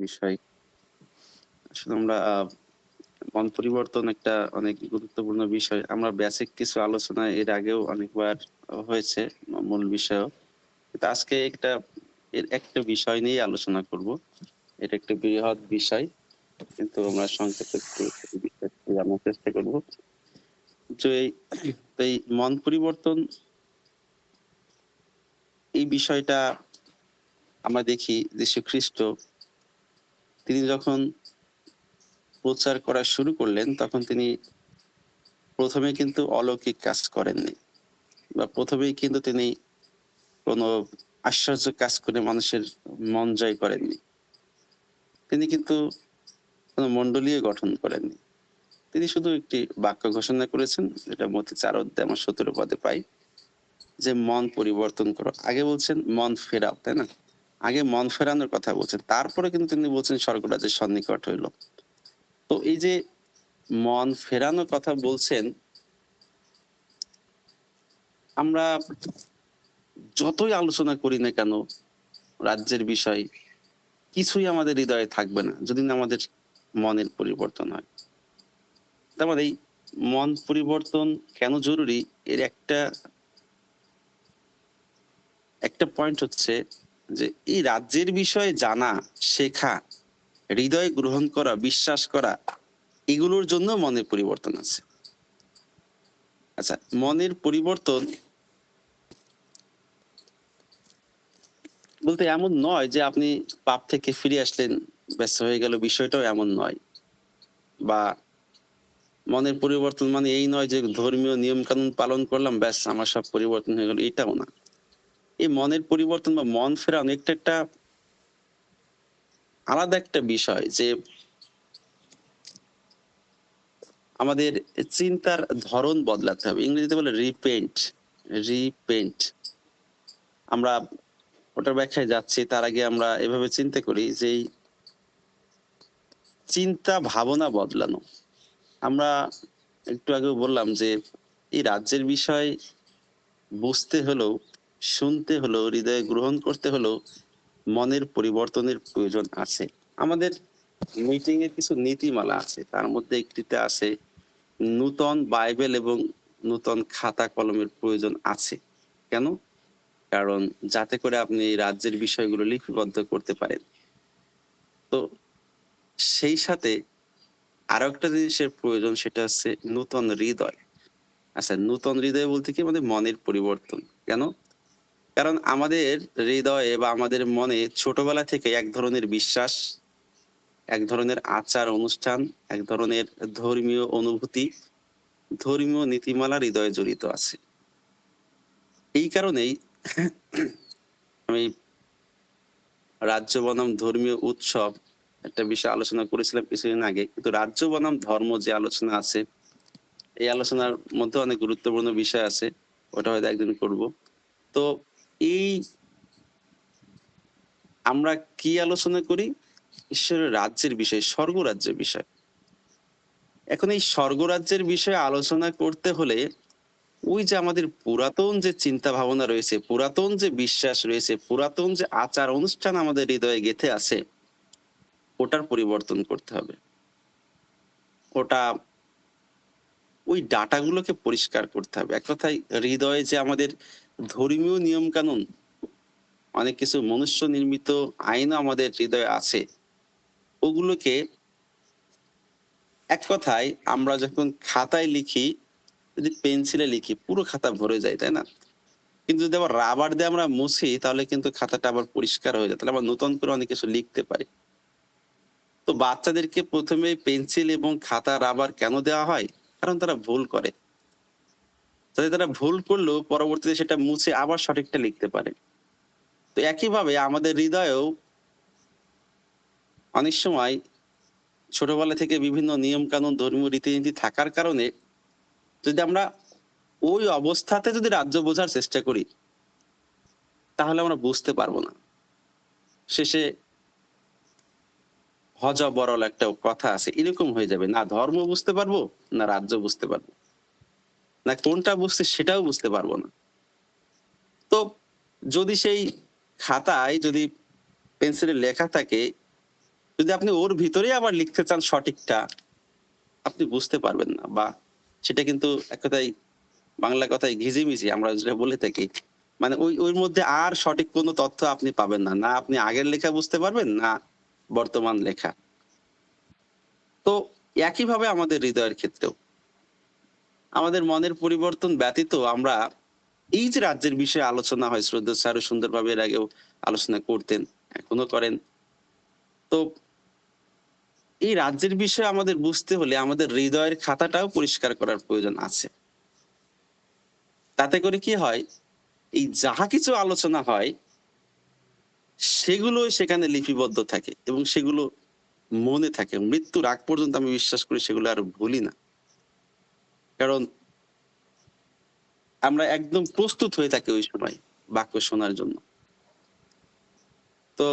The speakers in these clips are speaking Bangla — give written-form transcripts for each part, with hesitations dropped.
বিষয়। আসলে আমরা মন পরিবর্তন একটা অনেক গুরুত্বপূর্ণ বিষয়। আমরা বেসিক কিছু আলোচনা এর আগেও অনেকবার হয়েছে মূল বিষয়ও। কিন্তু আজকে এর একটা বিষয় নিয়েই আলোচনা করব। এটা একটা বৃহৎ বিষয়। কিন্তু আমরা সংক্ষেপে একটু এই বিষয়টি জানার চেষ্টা করব। যে এই মন পরিবর্তন এই বিষয়টা আমরা দেখি যীশু খ্রিস্ট তিনি যখন প্রচার করা শুরু করলেন তখন তিনি ১ম এ কিন্তু অলৌকিক কাজ করেননি। বা ১ম এই কিন্তু তিনি কোন আশ্চর্য কাজ করে মানুষের মন জয় করেননি। তিনি কিন্তু কোন মণ্ডলীও গঠন করেননি। তিনি শুধু একটি বাক্য ঘোষণা করেছেন, এটা মত্তি ৪ অধ্যায় আমরা ১৭ পদে পাই যে, "মন পরিবর্তন করো।" আগে বলছেন, "মন ফেরাও।" তাই না? আগে মন ফেরানোর কথা বলছেন। তারপরে কিন্তু তিনি বলছেন, "স্বর্গরাজ্যের সন্নিকট হইল।" তো এই যে মন ফেরানোর কথা বলছেন, আমরা যতই আলোচনা করি না কেন রাজ্যের বিষয়, কিছুই আমাদের হৃদয়ে থাকবে না যদি না আমাদের মনের পরিবর্তন হয়। তার মানে এই মন পরিবর্তন কেন জরুরি এর একটা পয়েন্ট হচ্ছে যে এই রাজ্যের বিষয়ে জানা, শেখা, হৃদয়ে গ্রহণ করা, বিশ্বাস করা এগুলোর জন্য মনের পরিবর্তন আছে। আচ্ছা, মনের পরিবর্তন বলতে এমন নয় যে আপনি পাপ থেকে ফিরে আসলেন, ব্যাস হয়ে গেল, বিষয়টাও এমন নয়। বা মনের পরিবর্তন মানে এই নয় যে ধর্মীয় নিয়ম কানুন পালন করলাম, ব্যাস আমার সব পরিবর্তন হয়ে গেল, এটাও না। এই মনের পরিবর্তন বা মন ফেরানো একটা আলাদা একটা বিষয় যে আমাদের চিন্তার ধরন বদলাতে হবে। ইংরেজিতে বলে রিপেন্ট। আমরা ওটার ব্যাখ্যায় যাচ্ছি তার আগে আমরা এভাবে চিন্তা করি যে এই চিন্তা ভাবনা বদলানো। আমরা একটু আগেও বললাম যে এই রাজ্যের বিষয় বুঝতে হলেও, শুনতে হলেও, হৃদয়ে গ্রহণ করতে হলেও মনের পরিবর্তনের প্রয়োজন আছে। আমাদের মিটিং এর কিছু নীতিমালা আছে। তার মধ্যে একটিতে আছে নূতন বাইবেল এবং নূতন খাতা কলমের প্রয়োজন আছে। কেন? কারণ যাতে করে আপনি রাজ্যের বিষয়গুলো লিপিবদ্ধ করতে পারেন। তো সেই সাথে আরো একটা জিনিসের প্রয়োজন, সেটা হচ্ছে নূতন হৃদয়। আচ্ছা, নূতন হৃদয় বলতে কি? আমাদের মনের পরিবর্তন। কেন? কারণ আমাদের হৃদয়ে বা আমাদের মনে ছোটবেলা থেকে এক ধরনের বিশ্বাস, এক ধরনের আচার অনুষ্ঠান, এক ধরনের ধর্মীয় অনুভূতি, ধর্মীয় নীতিমালা হৃদয়ে জড়িত আছে। এই কারণেই আমি রাজ্য বনাম ধর্মীয় উৎসব একটা বিষয় আলোচনা করেছিলাম কিছুদিন আগে। কিন্তু রাজ্য বনাম ধর্ম যে আলোচনা আছে, এই আলোচনার মধ্যে অনেক গুরুত্বপূর্ণ বিষয় আছে। ওটা হয়তো একদিন করব। তো এই আমরা কি আলোচনা করি? ঈশ্বরের রাজ্যের বিষয়, স্বর্গরাজ্যের বিষয়। এখন এই স্বর্গরাজ্যের বিষয়ে আলোচনা করতে হলে ওই যে আমাদের পুরাতন যে চিন্তা ভাবনা রয়েছে, পুরাতন যে বিশ্বাস রয়েছে, পুরাতন যে আচার অনুষ্ঠান আমাদের হৃদয়ে গেঁথে আছে, ওটার পরিবর্তন করতে হবে। ওটা ওই ডাটাগুলোকে পরিষ্কার করতে হবে। এক কথায় হৃদয়ে যে আমাদের ধর্মীয় নিয়ম কানুন, অনেক কিছু মনুষ্য নির্মিত আইনও আমাদের হৃদয়ে আছে। ওগুলোকে এক কথায় আমরা যখন খাতায় লিখি, যদি পেন্সিলে লিখি পুরো খাতা ভরে যায়, তাই না? কিন্তু যদি আবার রাবার দিয়ে আমরা মুছি তাহলে কিন্তু খাতাটা আবার পরিষ্কার হয়ে যায়। তাহলে আমরা নতুন করে অনেক কিছু লিখতে পারি। তো বাচ্চাদেরকে ১ম এ পেন্সিল এবং খাতা, রাবার কেন দেওয়া হয়? কারণ তারা ভুল করে। যাতে তারা ভুল করলেও পরবর্তীতে সেটা মুছে আবার সঠিকটা লিখতে পারে। তো একইভাবে আমাদের হৃদয়েও অনেক সময় ছোটবেলা থেকে বিভিন্ন নিয়ম কানুন, ধর্মীয় রীতিনীতি থাকার কারণে যদি আমরা ওই অবস্থাতে যদি রাজ্য বোঝার চেষ্টা করি, তাহলে আমরা বুঝতে পারব না। শেষে হযবরল একটা কথা আছে, এরকম হয়ে যাবে। না ধর্ম বুঝতে পারবো, না রাজ্য বুঝতে পারবো। না কোনটা বুঝছি সেটাও বুঝতে পারবো না। তো যদি সেই খাতায় যদি পেন্সিলে লেখা থাকে যদি আপনি ওর ভিতরেই আবার লিখতে চান সঠিকটা, আপনি বুঝতে পারবেন না, বা সেটা কিন্তু এক কথায়, বাংলা কথায় ঘিজিমিজি আমরা যেটা বলে থাকি, মানে ওই মধ্যে আর সঠিক কোনো তথ্য আপনি পাবেন না। না আপনি আগের লেখা বুঝতে পারবেন, না বর্তমান লেখা। তো একইভাবে আমাদের হৃদয়ের ক্ষেত্রেও আমাদের মনের পরিবর্তন ব্যতীত আমরা এই যে রাজ্যের বিষয়ে আলোচনা হয়, শ্রদ্ধেয় স্যারও সুন্দরভাবে এর আগেও আলোচনা করতেন, এখনো করেন। তো এই রাজ্যের বিষয়ে আমাদের বুঝতে হলে আমাদের হৃদয়ের খাতাটাও পরিষ্কার করার প্রয়োজন আছে। তাতে করে কি হয়, এই যাহা কিছু আলোচনা হয় সেগুলো সেখানে লিপিবদ্ধ থাকে এবং সেগুলো মনে থাকে। মৃত্যুর আগ পর্যন্ত আমি বিশ্বাস করি সেগুলো আর ভুলি না। কারণ আমরা একদম প্রস্তুত হয়ে থাকি ওই সময় বাক্য শোনার জন্য। তো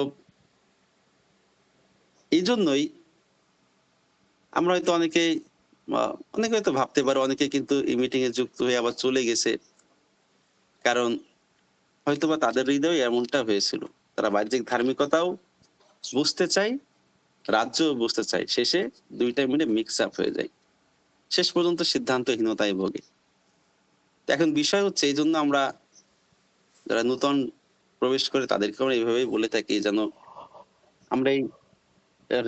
এইজন্যই আমরা হয়তো অনেকেই অনেকে হয়তো ভাবতে পারে অনেকে কিন্তু এই মিটিং এ যুক্ত হয়ে আবার চলে গেছে। কারণ হয়তোবা তাদের হৃদয়ে এমনটা হয়েছিল। তারা বাহ্যিক ধার্মিকতাও বুঝতে চায়, রাজ্যও বুঝতে চায়। শেষে ২ টা মিলে মিক্স আপ হয়ে যায়। শেষ পর্যন্ত সিদ্ধান্তহীনতায় ভোগে। তো এখন বিষয় হচ্ছে এইজন্য আমরা যারা নূতন প্রবেশ করে তাদেরকে আমরা এভাবেই বলে থাকি যেন আমরা এই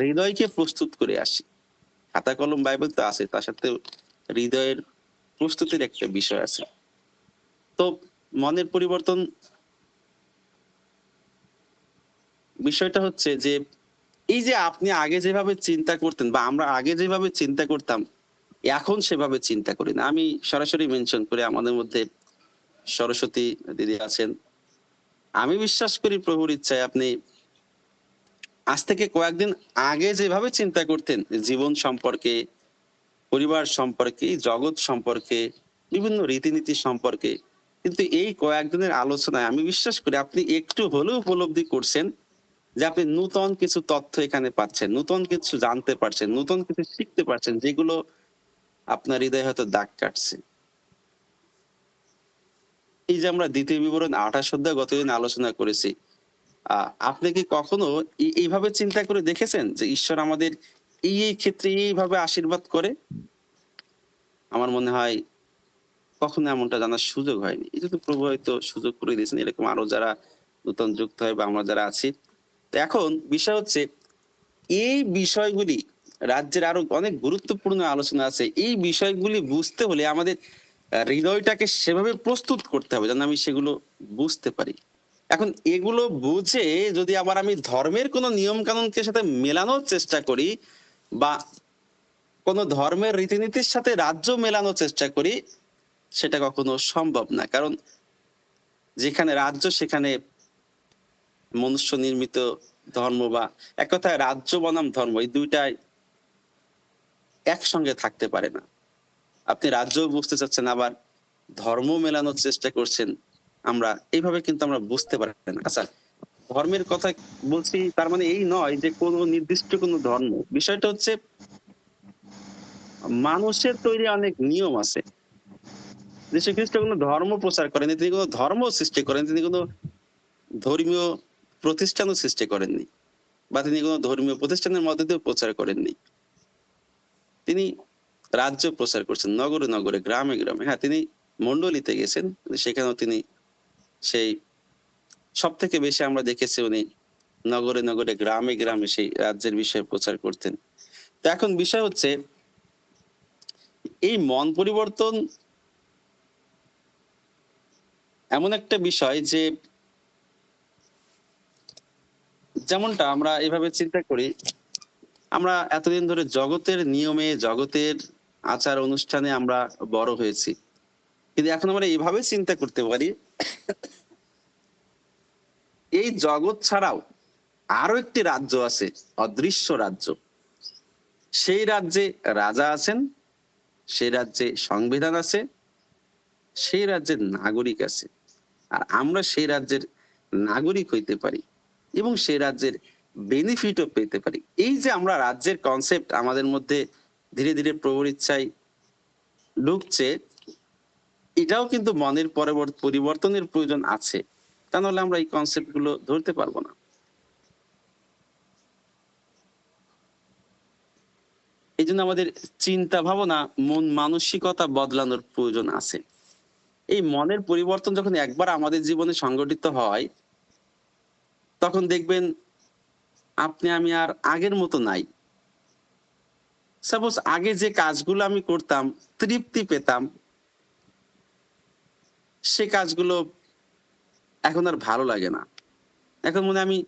হৃদয়কে প্রস্তুত করে আসি। খাতা কলম বাইবেল তো আছে, তার সাথে হৃদয়ের প্রস্তুতির একটা বিষয় আছে। তো মনের পরিবর্তন বিষয়টা হচ্ছে যে এই যে আপনি আগে যেভাবে চিন্তা করতেন বা আমরা আগে যেভাবে চিন্তা করতাম, এখন সেভাবে চিন্তা করি না। আমি সরাসরি মেনশন করি, আমাদের মধ্যে সরস্বতী দিদি আছেন। আমি বিশ্বাস করি প্রভুর ইচ্ছায় আপনি আজ থেকে কয়েকদিন আগে যেভাবে চিন্তা করতেন জীবন সম্পর্কে, পরিবার সম্পর্কে, জগৎ সম্পর্কে, বিভিন্ন রীতিনীতি সম্পর্কে, কিন্তু এই কয়েকদিনের আলোচনায় আমি বিশ্বাস করি আপনি একটু হলেও উপলব্ধি করছেন যে আপনি নূতন কিছু তথ্য এখানে পাচ্ছেন, নূতন কিছু জানতে পারছেন, নূতন কিছু শিখতে পারছেন, যেগুলো আপনার হৃদয়ে হয়তো দাগ কাটছে। এই যে আমরা দ্বিতীয় বিবরণ ২৮ অধ্যায় গতদিন আলোচনা করেছি। আপনি কি কখনো এইভাবে চিন্তা করে দেখেছেন যে ঈশ্বর আমাদের এই ক্ষেত্রে এইভাবে আশীর্বাদ করে? আমার মনে হয় কখনো এমনটা জানার সুযোগ হয়নি। এজন্য প্রভু হয়তো সুযোগ করে দিয়েছেন এরকম আরো যারা নূতন যুক্ত হয় বা আমরা যারা আছি। তো এখন বিষয় হচ্ছে এই বিষয়গুলি, রাজ্যের আরো অনেক গুরুত্বপূর্ণ আলোচনা আছে। এই বিষয়গুলি বুঝতে হলে আমাদের হৃদয়টাকে সেভাবে প্রস্তুত করতে হবে যেন আমি সেগুলো বুঝতে পারি। এখন এগুলো বুঝে যদি আবার আমি ধর্মের কোন নিয়ম কানুনকে সাথে মেলানোর চেষ্টা করি বা কোন ধর্মের রীতিনীতির সাথে রাজ্য মেলানোর চেষ্টা করি, সেটা কখনো সম্ভব না। কারণ যেখানে রাজ্য সেখানে মনুষ্য নির্মিত ধর্ম, বা এক কথায় রাজ্য বনাম ধর্ম, এই ২ টাই একসঙ্গে থাকতে পারে না। আপনি রাজ্যও বুঝতে চাচ্ছেন আবার ধর্ম মেলানোর চেষ্টা করছেন। আমরা এইভাবে কিন্তু আমরা বুঝতে পারি না। আচ্ছা, ধর্মের কথা বলছি তার মানে এই নয় যে কোন নির্দিষ্ট কোন ধর্ম। বিষয়টা হচ্ছে মানুষের তৈরি অনেক নিয়ম আছে। যীশু খ্রিস্ট কোন ধর্ম প্রচার করেনি, তিনি কোন ধর্ম সৃষ্টি করেন, তিনি কোন ধর্মীয় প্রতিষ্ঠানও সৃষ্টি করেননি, বা তিনি কোন ধর্মীয় প্রতিষ্ঠানের মধ্যে দিয়েও প্রচার করেননি। তিনি রাজ্য প্রচার করছেন নগরে নগরে, গ্রামে গ্রামে। হ্যাঁ, তিনি মন্ডলীতে গেছেন, সেখানেও তিনি সেই সবথেকে বেশি আমরা দেখেছি উনি নগরে নগরে, গ্রামে গ্রামে সেই রাজ্যের বিষয়ে প্রচার করতেন। তো এখন বিষয় হচ্ছে এই মন পরিবর্তন এমন একটা বিষয় যে যেমনটা আমরা এভাবে চিন্তা করি, আমরা এতদিন ধরে জগতের নিয়মে, জগতের আচার অনুষ্ঠানে আমরা বড় হয়েছি। কিন্তু এখন আমরা এভাবে চিন্তা করতে পারি, এই জগৎ ছাড়াও আরো একটি রাজ্য আছে, অদৃশ্য রাজ্য। সেই রাজ্যে রাজা আছেন, সেই রাজ্যে সংবিধান আছে, সেই রাজ্যের নাগরিক আছে। আর আমরা সেই রাজ্যের নাগরিক হইতে পারি এবং সেই রাজ্যের বেনিফিটও পেতে পারি। এই যে আমরা রাজ্যের কনসেপ্ট আমাদের মধ্যে ধীরে ধীরে প্রভুর ইচ্ছায় ঢুকছে, এটাও কিন্তু মনের পরিবর্তনের প্রয়োজন আছে। তা নাহলে আমরা এই কনসেপ্ট গুলো ধরতে পারবো না। এই জন্য আমাদের চিন্তা ভাবনা, মন মানসিকতা বদলানোর প্রয়োজন আছে। এই মনের পরিবর্তন যখন একবার আমাদের জীবনে সংগঠিত হয়, তখন দেখবেন আপনি আমি আর আগের মতো নাই। সাপোজ আগে যে কাজগুলো আমি করতাম, তৃপ্তি পেতাম, সে কাজগুলো এখন আর ভালো লাগে না। এখন মনে হয় আমি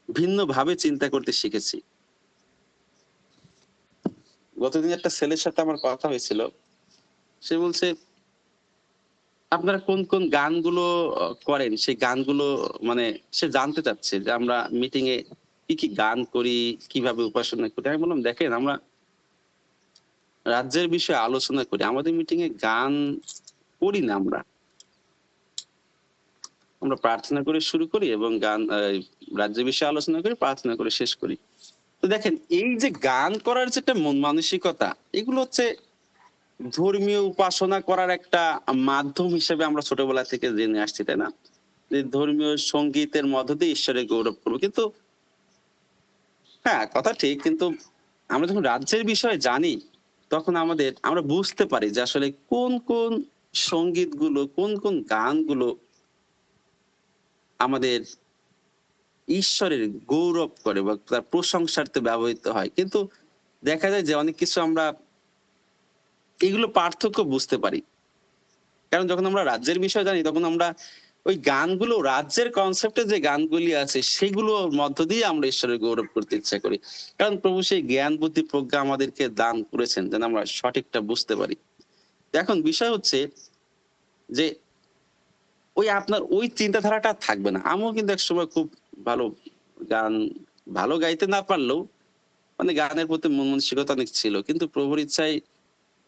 ভিন্নভাবে চিন্তা করতে শিখেছি। গতদিন একটা ছেলের সাথে আমার কথা হয়েছিল। সে বলছে, আপনারা কোন কোন গানগুলো করেন, সেই গানগুলো মানে সে জানতে চাচ্ছে যে আমরা মিটিং এ কি কি গান করি, কিভাবে উপাসনা করি। আমি বললাম, দেখেন আমরা রাজ্যের বিষয়ে আলোচনা করি, আমাদের মিটিং এ গান করি না। আমরা আমরা প্রার্থনা করে শুরু করি এবং গান রাজ্যের বিষয়ে আলোচনা করি, প্রার্থনা করে শেষ করি। তো দেখেন, এই যে গান করার যে একটা মন মানসিকতা, এগুলো হচ্ছে ধর্মীয় উপাসনা করার একটা মাধ্যম হিসেবে আমরা ছোটবেলা থেকে জেনে আসছি, তাই না? যে ধর্মীয় সঙ্গীতের মধ্য দিয়ে ঈশ্বরের গৌরব করবো। কিন্তু হ্যাঁ, কথা ঠিক, কিন্তু আমরা যখন রাজ্যের বিষয়ে জানি, তখন আমরা বুঝতে পারি যে আসলে কোন কোন সঙ্গীত গুলো, কোন কোন গানগুলো আমাদের ঈশ্বরের গৌরব করে বা তার প্রশংসার্থে ব্যবহৃত হয়। কিন্তু দেখা যায় যে অনেক কিছু আমরা এগুলো পার্থক্য বুঝতে পারি। কারণ যখন আমরা রাজ্যের বিষয় জানি, তখন আমরা ওই গানগুলো, রাজ্যের কনসেপ্টে যে গানগুলি আছে, সেগুলোর মধ্য দিয়ে আমরা ঈশ্বরের গৌরব করতে ইচ্ছা করি। কারণ প্রভু সেই জ্ঞান বুদ্ধি প্রজ্ঞা আমাদেরকে দান করেছেন, যেন আমরা সঠিকটা বুঝতে পারি। এখন বিষয় হচ্ছে যে ওই আপনার ওই চিন্তাধারাটা থাকবে না। আমিও কিন্তু একসময় খুব ভালো গান, ভালো গাইতে না পারলেও মানে গানের প্রতি মন মানসিকতা অনেক ছিল। কিন্তু প্রভুর ইচ্ছায়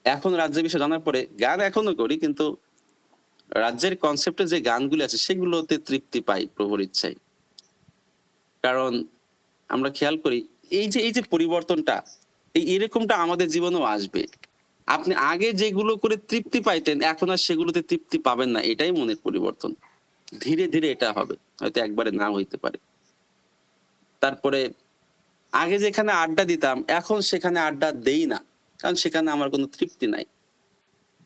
এখন রাজ্যের বিষয় জানার পরে গান এখনো করি, কিন্তু রাজ্যের কনসেপ্টে যে গানগুলি আছে সেগুলোতে তৃপ্তি পাই প্রভুর ইচ্ছায়। কারণ আমরা খেয়াল করি এই যে পরিবর্তনটা, এরকমটা আমাদের জীবনেও আসবে। আপনি আগে যেগুলো করে তৃপ্তি পাইতেন, এখন আর সেগুলোতে তৃপ্তি পাবেন না। এটাই মনের পরিবর্তন। ধীরে ধীরে এটা হবে, হয়তো একবারে না হইতে পারে। তারপরে আগে যেখানে আড্ডা দিতাম, এখন সেখানে আড্ডা দেই না, কারণ সেখানে আমার কোনো তৃপ্তি নাই।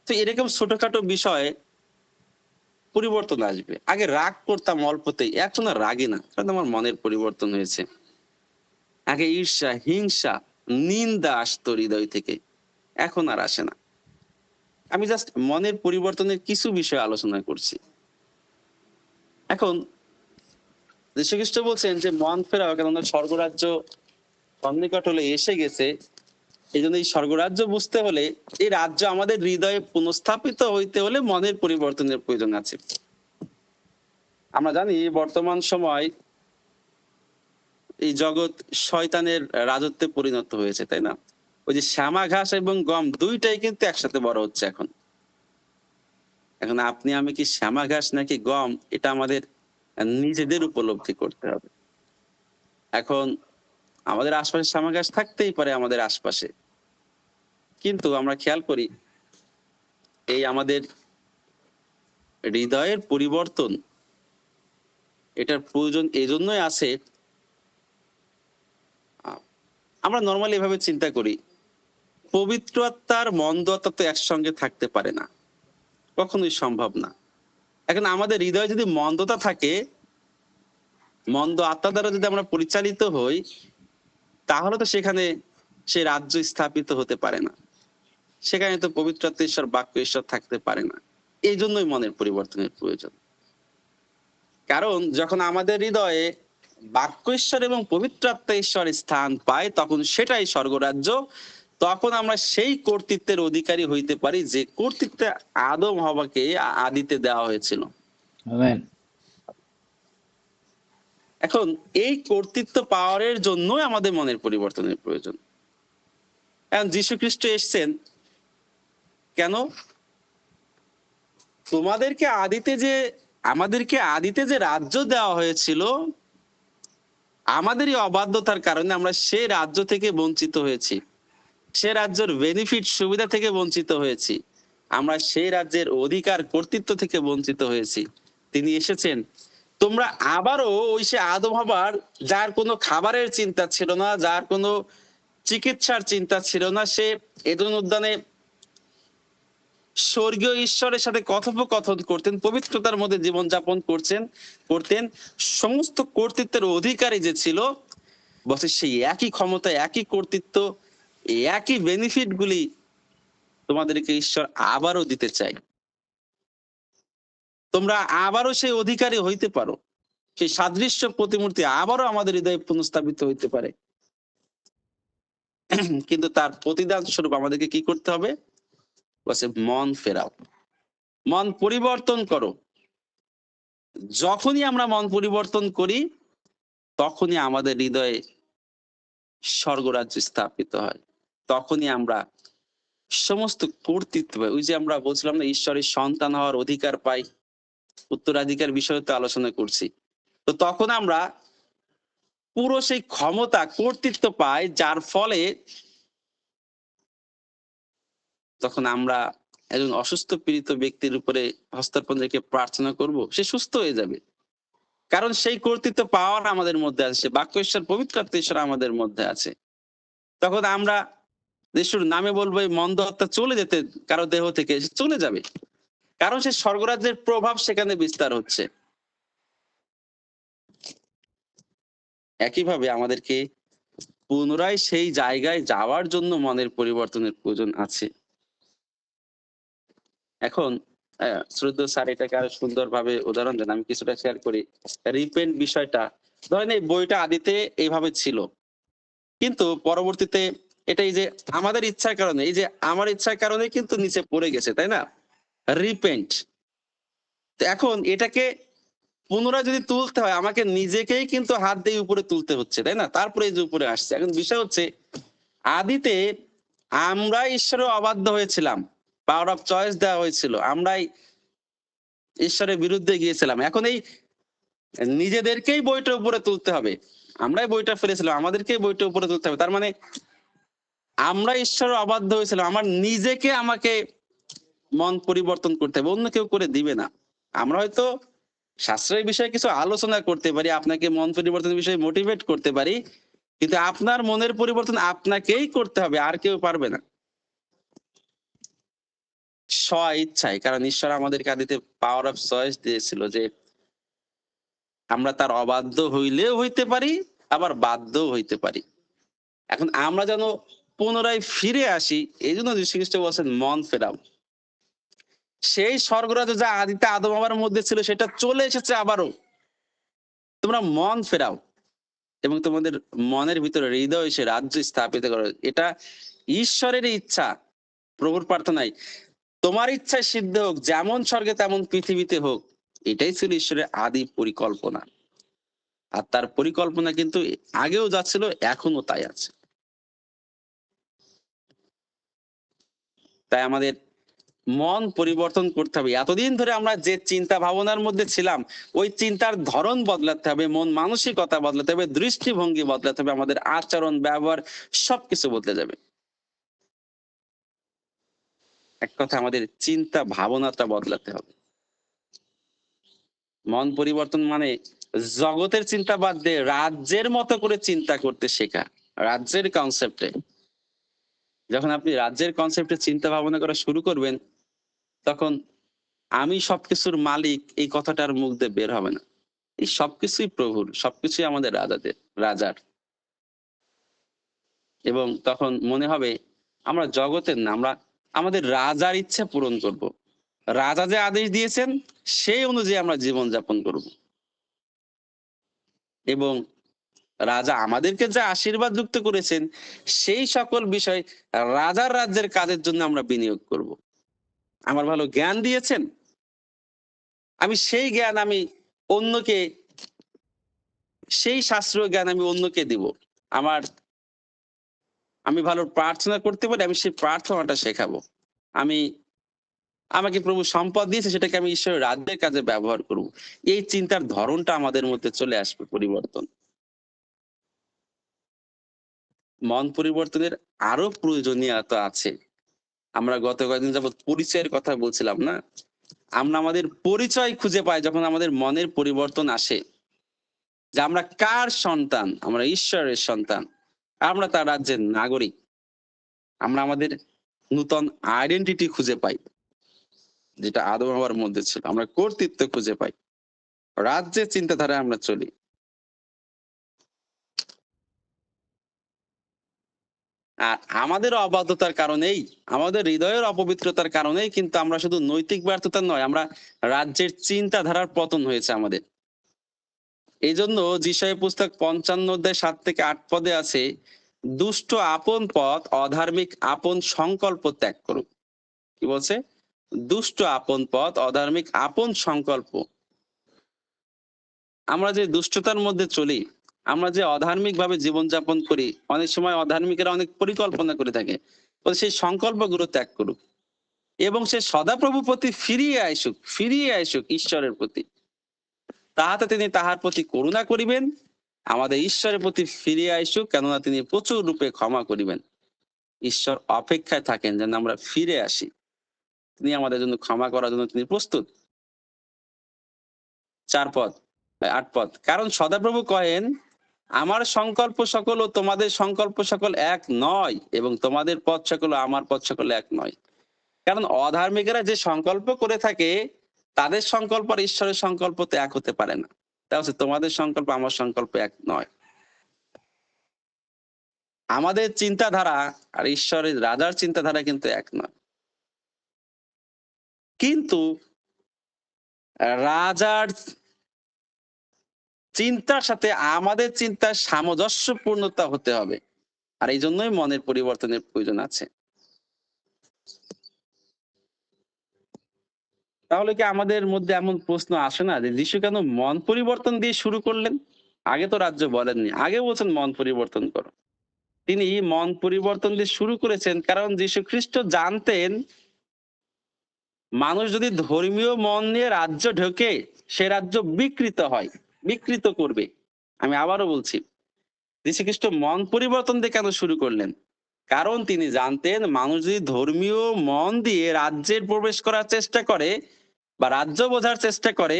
তো এরকম ছোটখাটো বিষয়ে পরিবর্তন আসবে। আগে রাগ করতাম অল্পতেই, এখন আর রাগি না, কারণ আমার মনের পরিবর্তন হয়েছে। আগে ঈর্ষা, হিংসা, নিন্দা আসতো হৃদয় থেকে, এখন আর আসে না। আমি জাস্ট মনের পরিবর্তনের কিছু বিষয় আলোচনা করছি। এখন যীশু খ্রিস্ট বলছেন যে মন ফেরাও, কেননা স্বর্গরাজ্য সন্নিকট হলে এসে গেছে। এই জন্য এই স্বর্গরাজ্য বুঝতে হলে, এই রাজ্য আমাদের হৃদয়ে পুনঃস্থাপিত হইতে হলে মনের পরিবর্তনের প্রয়োজন আছে। আমরা জানি বর্তমান সময় এই জগৎ শয়তানের রাজত্বে পরিণত হয়েছে, তাই না? ওই যে শ্যামা ঘাস এবং গম দুইটাই কিন্তু একসাথে বড় হচ্ছে এখন। এখন আপনি আমি কি শ্যামা ঘাস নাকি গম, এটা আমাদের নিজেদের উপলব্ধি করতে হবে। এখন আমাদের আশপাশে শ্যামা ঘাস থাকতেই পারে আমাদের আশপাশে, কিন্তু আমরা খেয়াল করি এই আমাদের হৃদয়ের পরিবর্তন, এটার প্রয়োজন এজন্যই আছে। আমরা নর্মালি এভাবে চিন্তা করি, পবিত্র আত্মার মন্দ আত্মা তো একসঙ্গে থাকতে পারে না, কখনোই সম্ভব না। এখন আমাদের হৃদয়ে যদি মন্দতা থাকে, মন্দ আত্মা দ্বারা যদি আমরা পরিচালিত হই, তাহলে তো সেখানে সে রাজ্য স্থাপিত হতে পারে না, সেখানে তো পবিত্র আত্মা ঈশ্বর, বাক্য ঈশ্বর থাকতে পারে না। এই জন্যই মনের পরিবর্তনের প্রয়োজন। কারণ যখন আমাদের হৃদয়ে বাক্য ঈশ্বর এবং পবিত্র আত্মা ঈশ্বর স্থান পায়, তখন সেটাই স্বর্গরাজ্য। তখন আমরা সেই কর্তৃত্বের অধিকারী হইতে পারি, যে কর্তৃত্বে আদম হওয়াকে আদিতে দেওয়া হয়েছিল। আমেন। এখন এই কর্তৃত্ব পাওয়ারের জন্যই আমাদের মনের পরিবর্তনের প্রয়োজন। এখন যীশু খ্রিস্ট এসছেন কেন? আমাদেরকে আদিতে যে রাজ্য দেওয়া হয়েছিল, আমাদেরই অবাধ্যতার কারণে আমরা সেই রাজ্য থেকে বঞ্চিত হয়েছি, সে রাজ্যের বেনিফিট, সুবিধা থেকে বঞ্চিত হয়েছি, আমরা সেই রাজ্যের অধিকার, কর্তৃত্ব থেকে বঞ্চিত হয়েছি। তিনি এসেছেন তোমরা আবারও ওই সে আদম হবার, যার কোনো খাবারের চিন্তা ছিল না, যার কোনো চিকিৎসার চিন্তা ছিল না। সে এডেন উদ্যানে স্বর্গীয় ঈশ্বরের সাথে কথোপকথন করতেন, পবিত্রতার মধ্যে জীবনযাপন করতেন। সমস্ত কর্তৃত্বের অধিকারী যে ছিল, বসে সেই একই ক্ষমতা, একই কর্তৃত্ব, এই একই বেনিফিট গুলি তোমাদেরকে ঈশ্বর আবারও দিতে চাই। তোমরা আবারও সেই অধিকারী হইতে পারো, সেই সাদৃশ্য প্রতিমূর্তি আবারও আমাদের হৃদয়ে পুনঃস্থাপিত হইতে পারে। কিন্তু তার প্রতিদান স্বরূপ আমাদেরকে কি করতে হবে? বলছে মন ফেরাও, মন পরিবর্তন করো। যখনই আমরা মন পরিবর্তন করি, তখনই আমাদের হৃদয়ে স্বর্গরাজ্য স্থাপিত হয়। তখনই আমরা সমস্ত কর্তৃত্ব পাই। ওই যে আমরা বলছিলাম না, ঈশ্বরের সন্তান হওয়ার অধিকার পাই, উত্তরাধিকার বিষয়ে তো আলোচনা করছি। তো তখন আমরা পুরো সেই ক্ষমতা, কর্তৃত্ব পাই, যার ফলে তখন আমরা একজন অসুস্থ পীড়িত ব্যক্তির উপরে হস্তার্পণ রেখে প্রার্থনা করব, সে সুস্থ হয়ে যাবে। কারণ সেই কর্তৃত্ব পাওয়ার আমাদের মধ্যে আছে, সে বাক্য ঈশ্বর, পবিত্র আত্মা ঈশ্বর আমাদের মধ্যে আছে। তখন আমরা যিশুর নামে বলবো এই মন্দ আত্মা চলে যেতে, কারো দেহ থেকে চলে যাবে, কারণ সে স্বর্গরাজ্যের প্রভাব সেখানে বিস্তার হচ্ছে। একইভাবে আমাদেরকে পুনরায় সেই জায়গায় যাওয়ার জন্য মনের পরিবর্তনের প্রয়োজন আছে। এখন শ্রদ্ধেয় স্যার এটাকে আরো সুন্দরভাবে উদাহরণ দেন, আমি কিছুটা শেয়ার করি। রিপেন্ট বিষয়টা, ধরেন এই বইটা আদিতে এইভাবে ছিল, কিন্তু পরবর্তীতে এটা এই যে আমাদের ইচ্ছার কারণে, এই যে আমার ইচ্ছার কারণে কিন্তু নিচে পড়ে গেছে, তাই না? রিপেন্ট। এখন এটাকে পুনরায় যদি তুলতে হয়, আমাকে নিজেকেই কিন্তু হাত দিয়ে উপরে তুলতে হচ্ছে, তাই না? তারপরে এই যে উপরে আসছে। এখন বিষয় হচ্ছে, আদিতে আমরা ঈশ্বরের অবাধ্য হয়েছিলাম, পাওয়ার অফ চয়েস দেওয়া হয়েছিল, আমরাই ঈশ্বরের বিরুদ্ধে গিয়েছিলাম। এখন এই নিজেদেরকেই বইটা উপরে তুলতে হবে, আমরাই বইটা ফেলেছিলাম, আমাদেরকেই বইটা উপরে তুলতে হবে। তার মানে আমরা ঈশ্বরের অবাধ্য হয়েছিলাম, আমার নিজেকে আমাকে মন পরিবর্তন করতে হবে, অন্য কেউ করে দিবে না। আমরা হয়তো শাস্ত্রের বিষয়ে কিছু আলোচনা করতে পারি, আপনাকে মন পরিবর্তনের বিষয়ে মোটিভেট করতে পারি, কিন্তু আপনার মনের পরিবর্তন আপনাকেই করতে হবে, আর কেউ পারবে না। স্ব ইচ্ছায়, কারণ ঈশ্বর আমাদেরকে আদিতে পাওয়ার অফ চয়েস দিয়েছিল, যে আমরা তার অবাধ্য হইলেও হইতে পারি, আবার বাধ্যও হইতে পারি। এখন আমরা যেন পুনরায় ফিরে আসি, এই জন্য যীশু খ্রিস্ট বলছেন মন ফেরাও। সেই স্বর্গরাজ্য যা আদিতে আদম হওয়ার মধ্যে ছিল, সেটা চলে এসেছে আবারও। তোমরা মন ফেরাও এবং তোমাদের মনের ভিতরে হৃদয় সে রাজ্য স্থাপিত করো। এটা ঈশ্বরের ইচ্ছা, প্রভুর প্রার্থনায় তোমার ইচ্ছায় সিদ্ধ হোক, যেমন স্বর্গে তেমন পৃথিবীতে হোক। এটাই ছিল ঈশ্বরের আদি পরিকল্পনা। আর তার পরিকল্পনা কিন্তু আগেও যা ছিল, এখনো তাই আছে। তাই আমাদের মন পরিবর্তন করতে হবে। এতদিন ধরে আমরা যে চিন্তা ভাবনার মধ্যে ছিলাম, ওই চিন্তার ধরন বদলাতে হবে, মন মানসিকতা বদলাতে হবে, দৃষ্টিভঙ্গি বদলাতে হবে, আমাদের আচরণ, ব্যবহার সবকিছু বদলে যাবে। এক কথা, আমাদের চিন্তা ভাবনাটা বদলাতে হবে। মন পরিবর্তন মানে জগতের চিন্তা বাদ দিয়ে রাজ্যের মতো করে চিন্তা করতে শেখা। রাজ্যের কনসেপ্টে, যখন আপনি রাজ্যের কনসেপ্টে চিন্তা ভাবনা করা শুরু করবেন, তখন আমি সবকিছুর মালিক এই কথাটা আর মুখ দিয়ে বের হবে না। এই সবকিছুই প্রভুর, সবকিছুই আমাদের রাজার। এবং তখন মনে হবে আমরা জগতের না, আমরা আমাদের রাজার ইচ্ছা পূরণ করব। রাজা যে আদেশ দিয়েছেন, সেই অনুযায়ী আমরা জীবন যাপন করব। এবং রাজা আমাদেরকে যে আশীর্বাদ যুক্ত করেছেন, সেই সকল বিষয় রাজার রাজ্যের কাজের জন্য আমরা বিনিয়োগ করব। আমার ভালো জ্ঞান দিয়েছেন, আমি সেই জ্ঞান আমি অন্যকে, সেই শাস্ত্রীয় জ্ঞান আমি অন্যকে দিব। আমার আমি ভালো প্রার্থনা করতে পারি, আমি সেই প্রার্থনাটা শেখাবো। আমি আমাকে প্রভু সম্পদ দিয়েছে, সেটাকে আমি ঈশ্বরের রাজ্যের কাজে ব্যবহার করব। এই চিন্তার ধরনটা আমাদের মধ্যে চলে আসবে, পরিবর্তন। মন পরিবর্তনের আরো প্রয়োজনীয়তা আছে। আমরা গত কয়েকদিন যাবত পরিচয়ের কথা বলছিলাম না? আমরা আমাদের পরিচয় খুঁজে পাই যখন আমাদের মনের পরিবর্তন আসে, যে আমরা কার সন্তান, আমরা ঈশ্বরের সন্তান। আমরা তার রাজ্যের নাগরিক। আমরা আমাদের নূতন আইডেন্টিটি খুঁজে পাই, যেটা আদম হাওয়ার মধ্যে ছিল। আমরা কর্তৃত্ব খুঁজে পাই, রাজ্যের চিন্তাধারায় আমরা চলি। আর আমাদের অবাধ্যতার কারণেই, আমাদের হৃদয়ের অপবিত্রতার কারণেই কিন্তু আমরা শুধু নৈতিক ব্যর্থতা নয়, আমরা রাজ্যের চিন্তাধারার পতন হয়েছে আমাদের। এই জন্য যিশায়া পুস্তক 55 অধ্যায় 7 থেকে 8 পদে আছে, দুষ্ট আপন পথ অধার্মিক আপন সংকল্প ত্যাগ করুক। কি বলছে? দুষ্ট আপন পথ অধার্মিক আপন সংকল্প। আমরা যে দুষ্টতার মধ্যে চলি, আমরা যে অধার্মিক ভাবে জীবনযাপন করি, অনেক সময় অধার্মিকেরা অনেক পরিকল্পনা করে থাকে, সেই সংকল্পগুলো ত্যাগ করুক এবং সে সদাপ্রভু প্রতি ফিরিয়ে আইসুক ঈশ্বরের প্রতি। তাহাতে তিনি তাহার প্রতি করুণা করিবেন, আমাদের ঈশ্বরের প্রতি ফিরিয়ে আইসুক, কেননা তিনি প্রচুর রূপে ক্ষমা করিবেন। ঈশ্বর অপেক্ষায় থাকেন যেন আমরা ফিরে আসি, তিনি আমাদের জন্য ক্ষমা করার জন্য তিনি প্রস্তুত। 4 পদ 8 পদ, কারণ সদাপ্রভু কহেন, আমার সংকল্প সকল ও তোমাদের সংকল্প সকল এক নয়, এবং তোমাদের পথ সকল ও আমার পথ সকল এক নয়। কারণ অধার্মিকেরা যে সংকল্প করে থাকে, তাদের সংকল্প আর ঈশ্বরের সংকল্প তো এক হতে পারে না। তা হচ্ছে তোমাদের সংকল্প আমার সংকল্প এক নয়। আমাদের চিন্তাধারা আর ঈশ্বরের রাজার চিন্তাধারা কিন্তু এক নয়। কিন্তু রাজার চিন্তার সাথে আমাদের চিন্তার সামঞ্জস্যপূর্ণতা হতে হবে, আর এই জন্যই মনের পরিবর্তনের প্রয়োজন আছে। তাহলে কি আমাদের মধ্যে এমন প্রশ্ন আসে না যে যিশু কেন মন পরিবর্তন দিয়ে শুরু করলেন? আগে তো রাজ্য বলেননি, আগে বলছেন মন পরিবর্তন করো। তিনি মন পরিবর্তন দিয়ে শুরু করেছেন কারণ যীশু খ্রিস্ট জানতেন, মানুষ যদি ধর্মীয় মন নিয়ে রাজ্য ঢোকে, সে রাজ্য বিকৃত করবে। আমি আবারও বলছি, যীশু খ্রিস্ট মন পরিবর্তন দিয়ে কেন শুরু করলেন? কারণ তিনি জানতেন, মানুষ যদি ধর্মীয় মন দিয়ে রাজ্যের প্রবেশ করার চেষ্টা করে বা রাজ্য বোঝার চেষ্টা করে,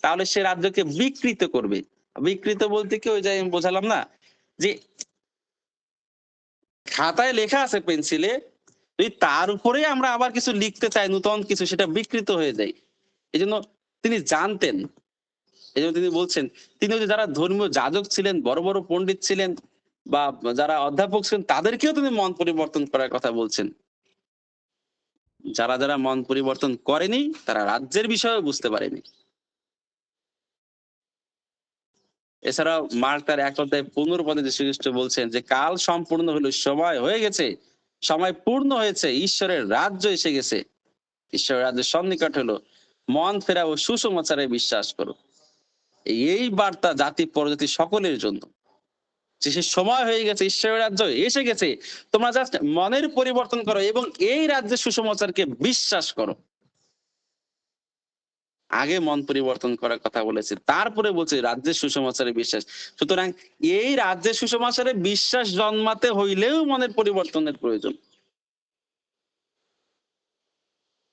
তাহলে সে রাজ্যকে বিকৃত করবে। বিকৃত বলতে কি, ওই যে আমি বোঝালাম না যে খাতায় লেখা আছে পেন্সিলে, যদি তার উপরে আমরা আবার কিছু লিখতে চাই, নতুন কিছু, সেটা বিকৃত হয়ে যায়। এই জন্য তিনি জানতেন, এই জন্য তিনি বলছেন, তিনি ওই যে যারা ধর্মীয় যাজক ছিলেন, বড় বড় পণ্ডিত ছিলেন বা যারা অধ্যাপক ছিলেন, তাদেরকেও তিনি মন পরিবর্তন করার কথা বলছেন। যারা মন পরিবর্তন করেনি, তারা রাজ্যের বিষয়ে বুঝতে পারেনি। এছাড়াও মার্ক তার 1 অধ্যায় 15 পদে যীশু খ্রিস্ট বলছেন যে কাল সম্পূর্ণ হলো, সময় হয়ে গেছে, সময় পূর্ণ হয়েছে, ঈশ্বরের রাজ্য এসে গেছে, ঈশ্বরের রাজ্যের সন্নিকট হলো, মন ফেরা ও সুসমাচারে বিশ্বাস করো। এই বার্তা জাতি পরজাতি সকলের জন্য, যে সে সময় হয়ে গেছে, ঈশ্বরের রাজ্য এসে গেছে, তোমরা জাস্ট মনের পরিবর্তন করো এবং এই রাজ্যের সুসমাচারকে বিশ্বাস করো। আগে মন পরিবর্তন করার কথা বলেছে, তারপরে বলছে রাজ্যের সুসমাচারে বিশ্বাস। সুতরাং এই রাজ্যের সুসমাচারে বিশ্বাস জন্মাতে হইলেও মনের পরিবর্তনের প্রয়োজন,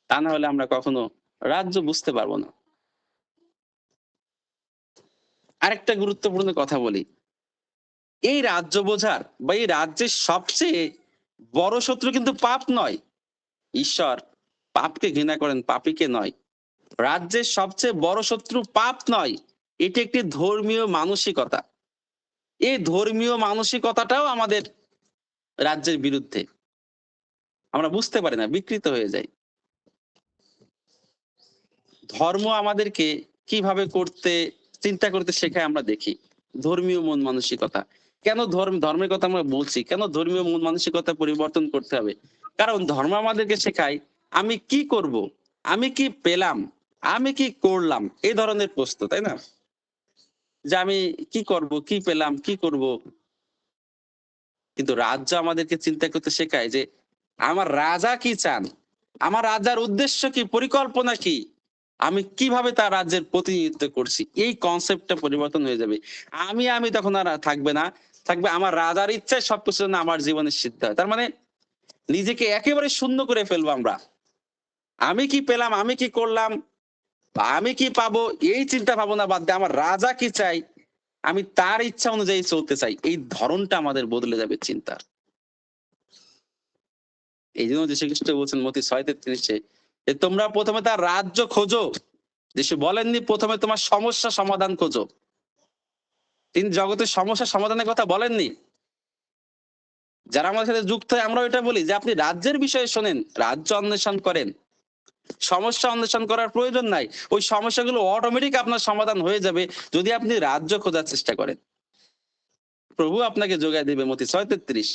তা না হলে আমরা কখনো রাজ্য বুঝতে পারবো না। আরেকটা গুরুত্বপূর্ণ কথা বলি, এই রাজ্য বোঝার বা এই রাজ্যের সবচেয়ে বড় শত্রু কিন্তু পাপ নয়। ঈশ্বর পাপকে ঘৃণা করেন, পাপীকে নয়। রাজ্যের সবচেয়ে বড় শত্রু পাপ নয়, এটি একটি ধর্মীয় মানসিকতা। এই ধর্মীয় মানসিকতাটাও আমাদের রাজ্যের বিরুদ্ধে, আমরা বুঝতে পারি না, বিকৃত হয়ে যায়। ধর্ম আমাদেরকে কিভাবে চিন্তা করতে শেখায় আমরা দেখি, ধর্মীয় মন মানসিকতা। কেন ধর্মের কথা আমরা বলছি, কেন ধর্মীয় মন মানসিকতা পরিবর্তন করতে হবে? কারণ ধর্ম আমাদেরকে শেখায় আমি কি করব, আমি কি পেলাম, আমি কি করলাম, এই ধরনের প্রশ্ন, তাই না? যে আমি কি করব, কি পেলাম, কি করব। কিন্তু রাজ্য আমাদেরকে চিন্তা করতে শেখায় যে আমার রাজা কি চান, আমার রাজার উদ্দেশ্য কি, পরিকল্পনা কি, আমি কিভাবে তার রাজ্যের প্রতিনিধিত্ব করছি। এই কনসেপ্টটা পরিবর্তন হয়ে যাবে। আমি তখন আর থাকবে না, থাকবে আমার রাজার ইচ্ছায় সবকিছু যেন আমার জীবনের সিদ্ধ হয়। তার মানে নিজেকে একেবারে শূন্য করে ফেলবো আমরা। আমি কি পেলাম, আমি কি করলাম, বা আমি কি পাবো, এই চিন্তা ভাবনা বাদ দিয়ে আমার রাজা কি চাই, আমি তার ইচ্ছা অনুযায়ী চলতে চাই, এই ধরনটা আমাদের বদলে যাবে চিন্তার। এই জন্য যীশু খ্রিস্ট বলছেন মতি 6:33 যে তোমরা প্রথমে তার রাজ্য খোঁজো। যিশু বলেননি প্রথমে তোমার সমস্যা সমাধান খোঁজো, তিনি জগতের সমস্যা সমাধানের কথা বলেননি। যারা আমাদের সাথে যুক্ত হয় আমরা এটা বলি যে আপনি রাজ্যের বিষয়ে শোনেন, রাজ্য অন্বেষণ করেন, সমস্যা অন্বেষণ করার প্রয়োজন নাই। ওই সমস্যাগুলো অটোমেটিক আপনার সমাধান হয়ে যাবে যদি আপনি রাজ্য খোঁজার চেষ্টা করেন। প্রভু আপনাকে যোগায় দিবে মতি 6:33।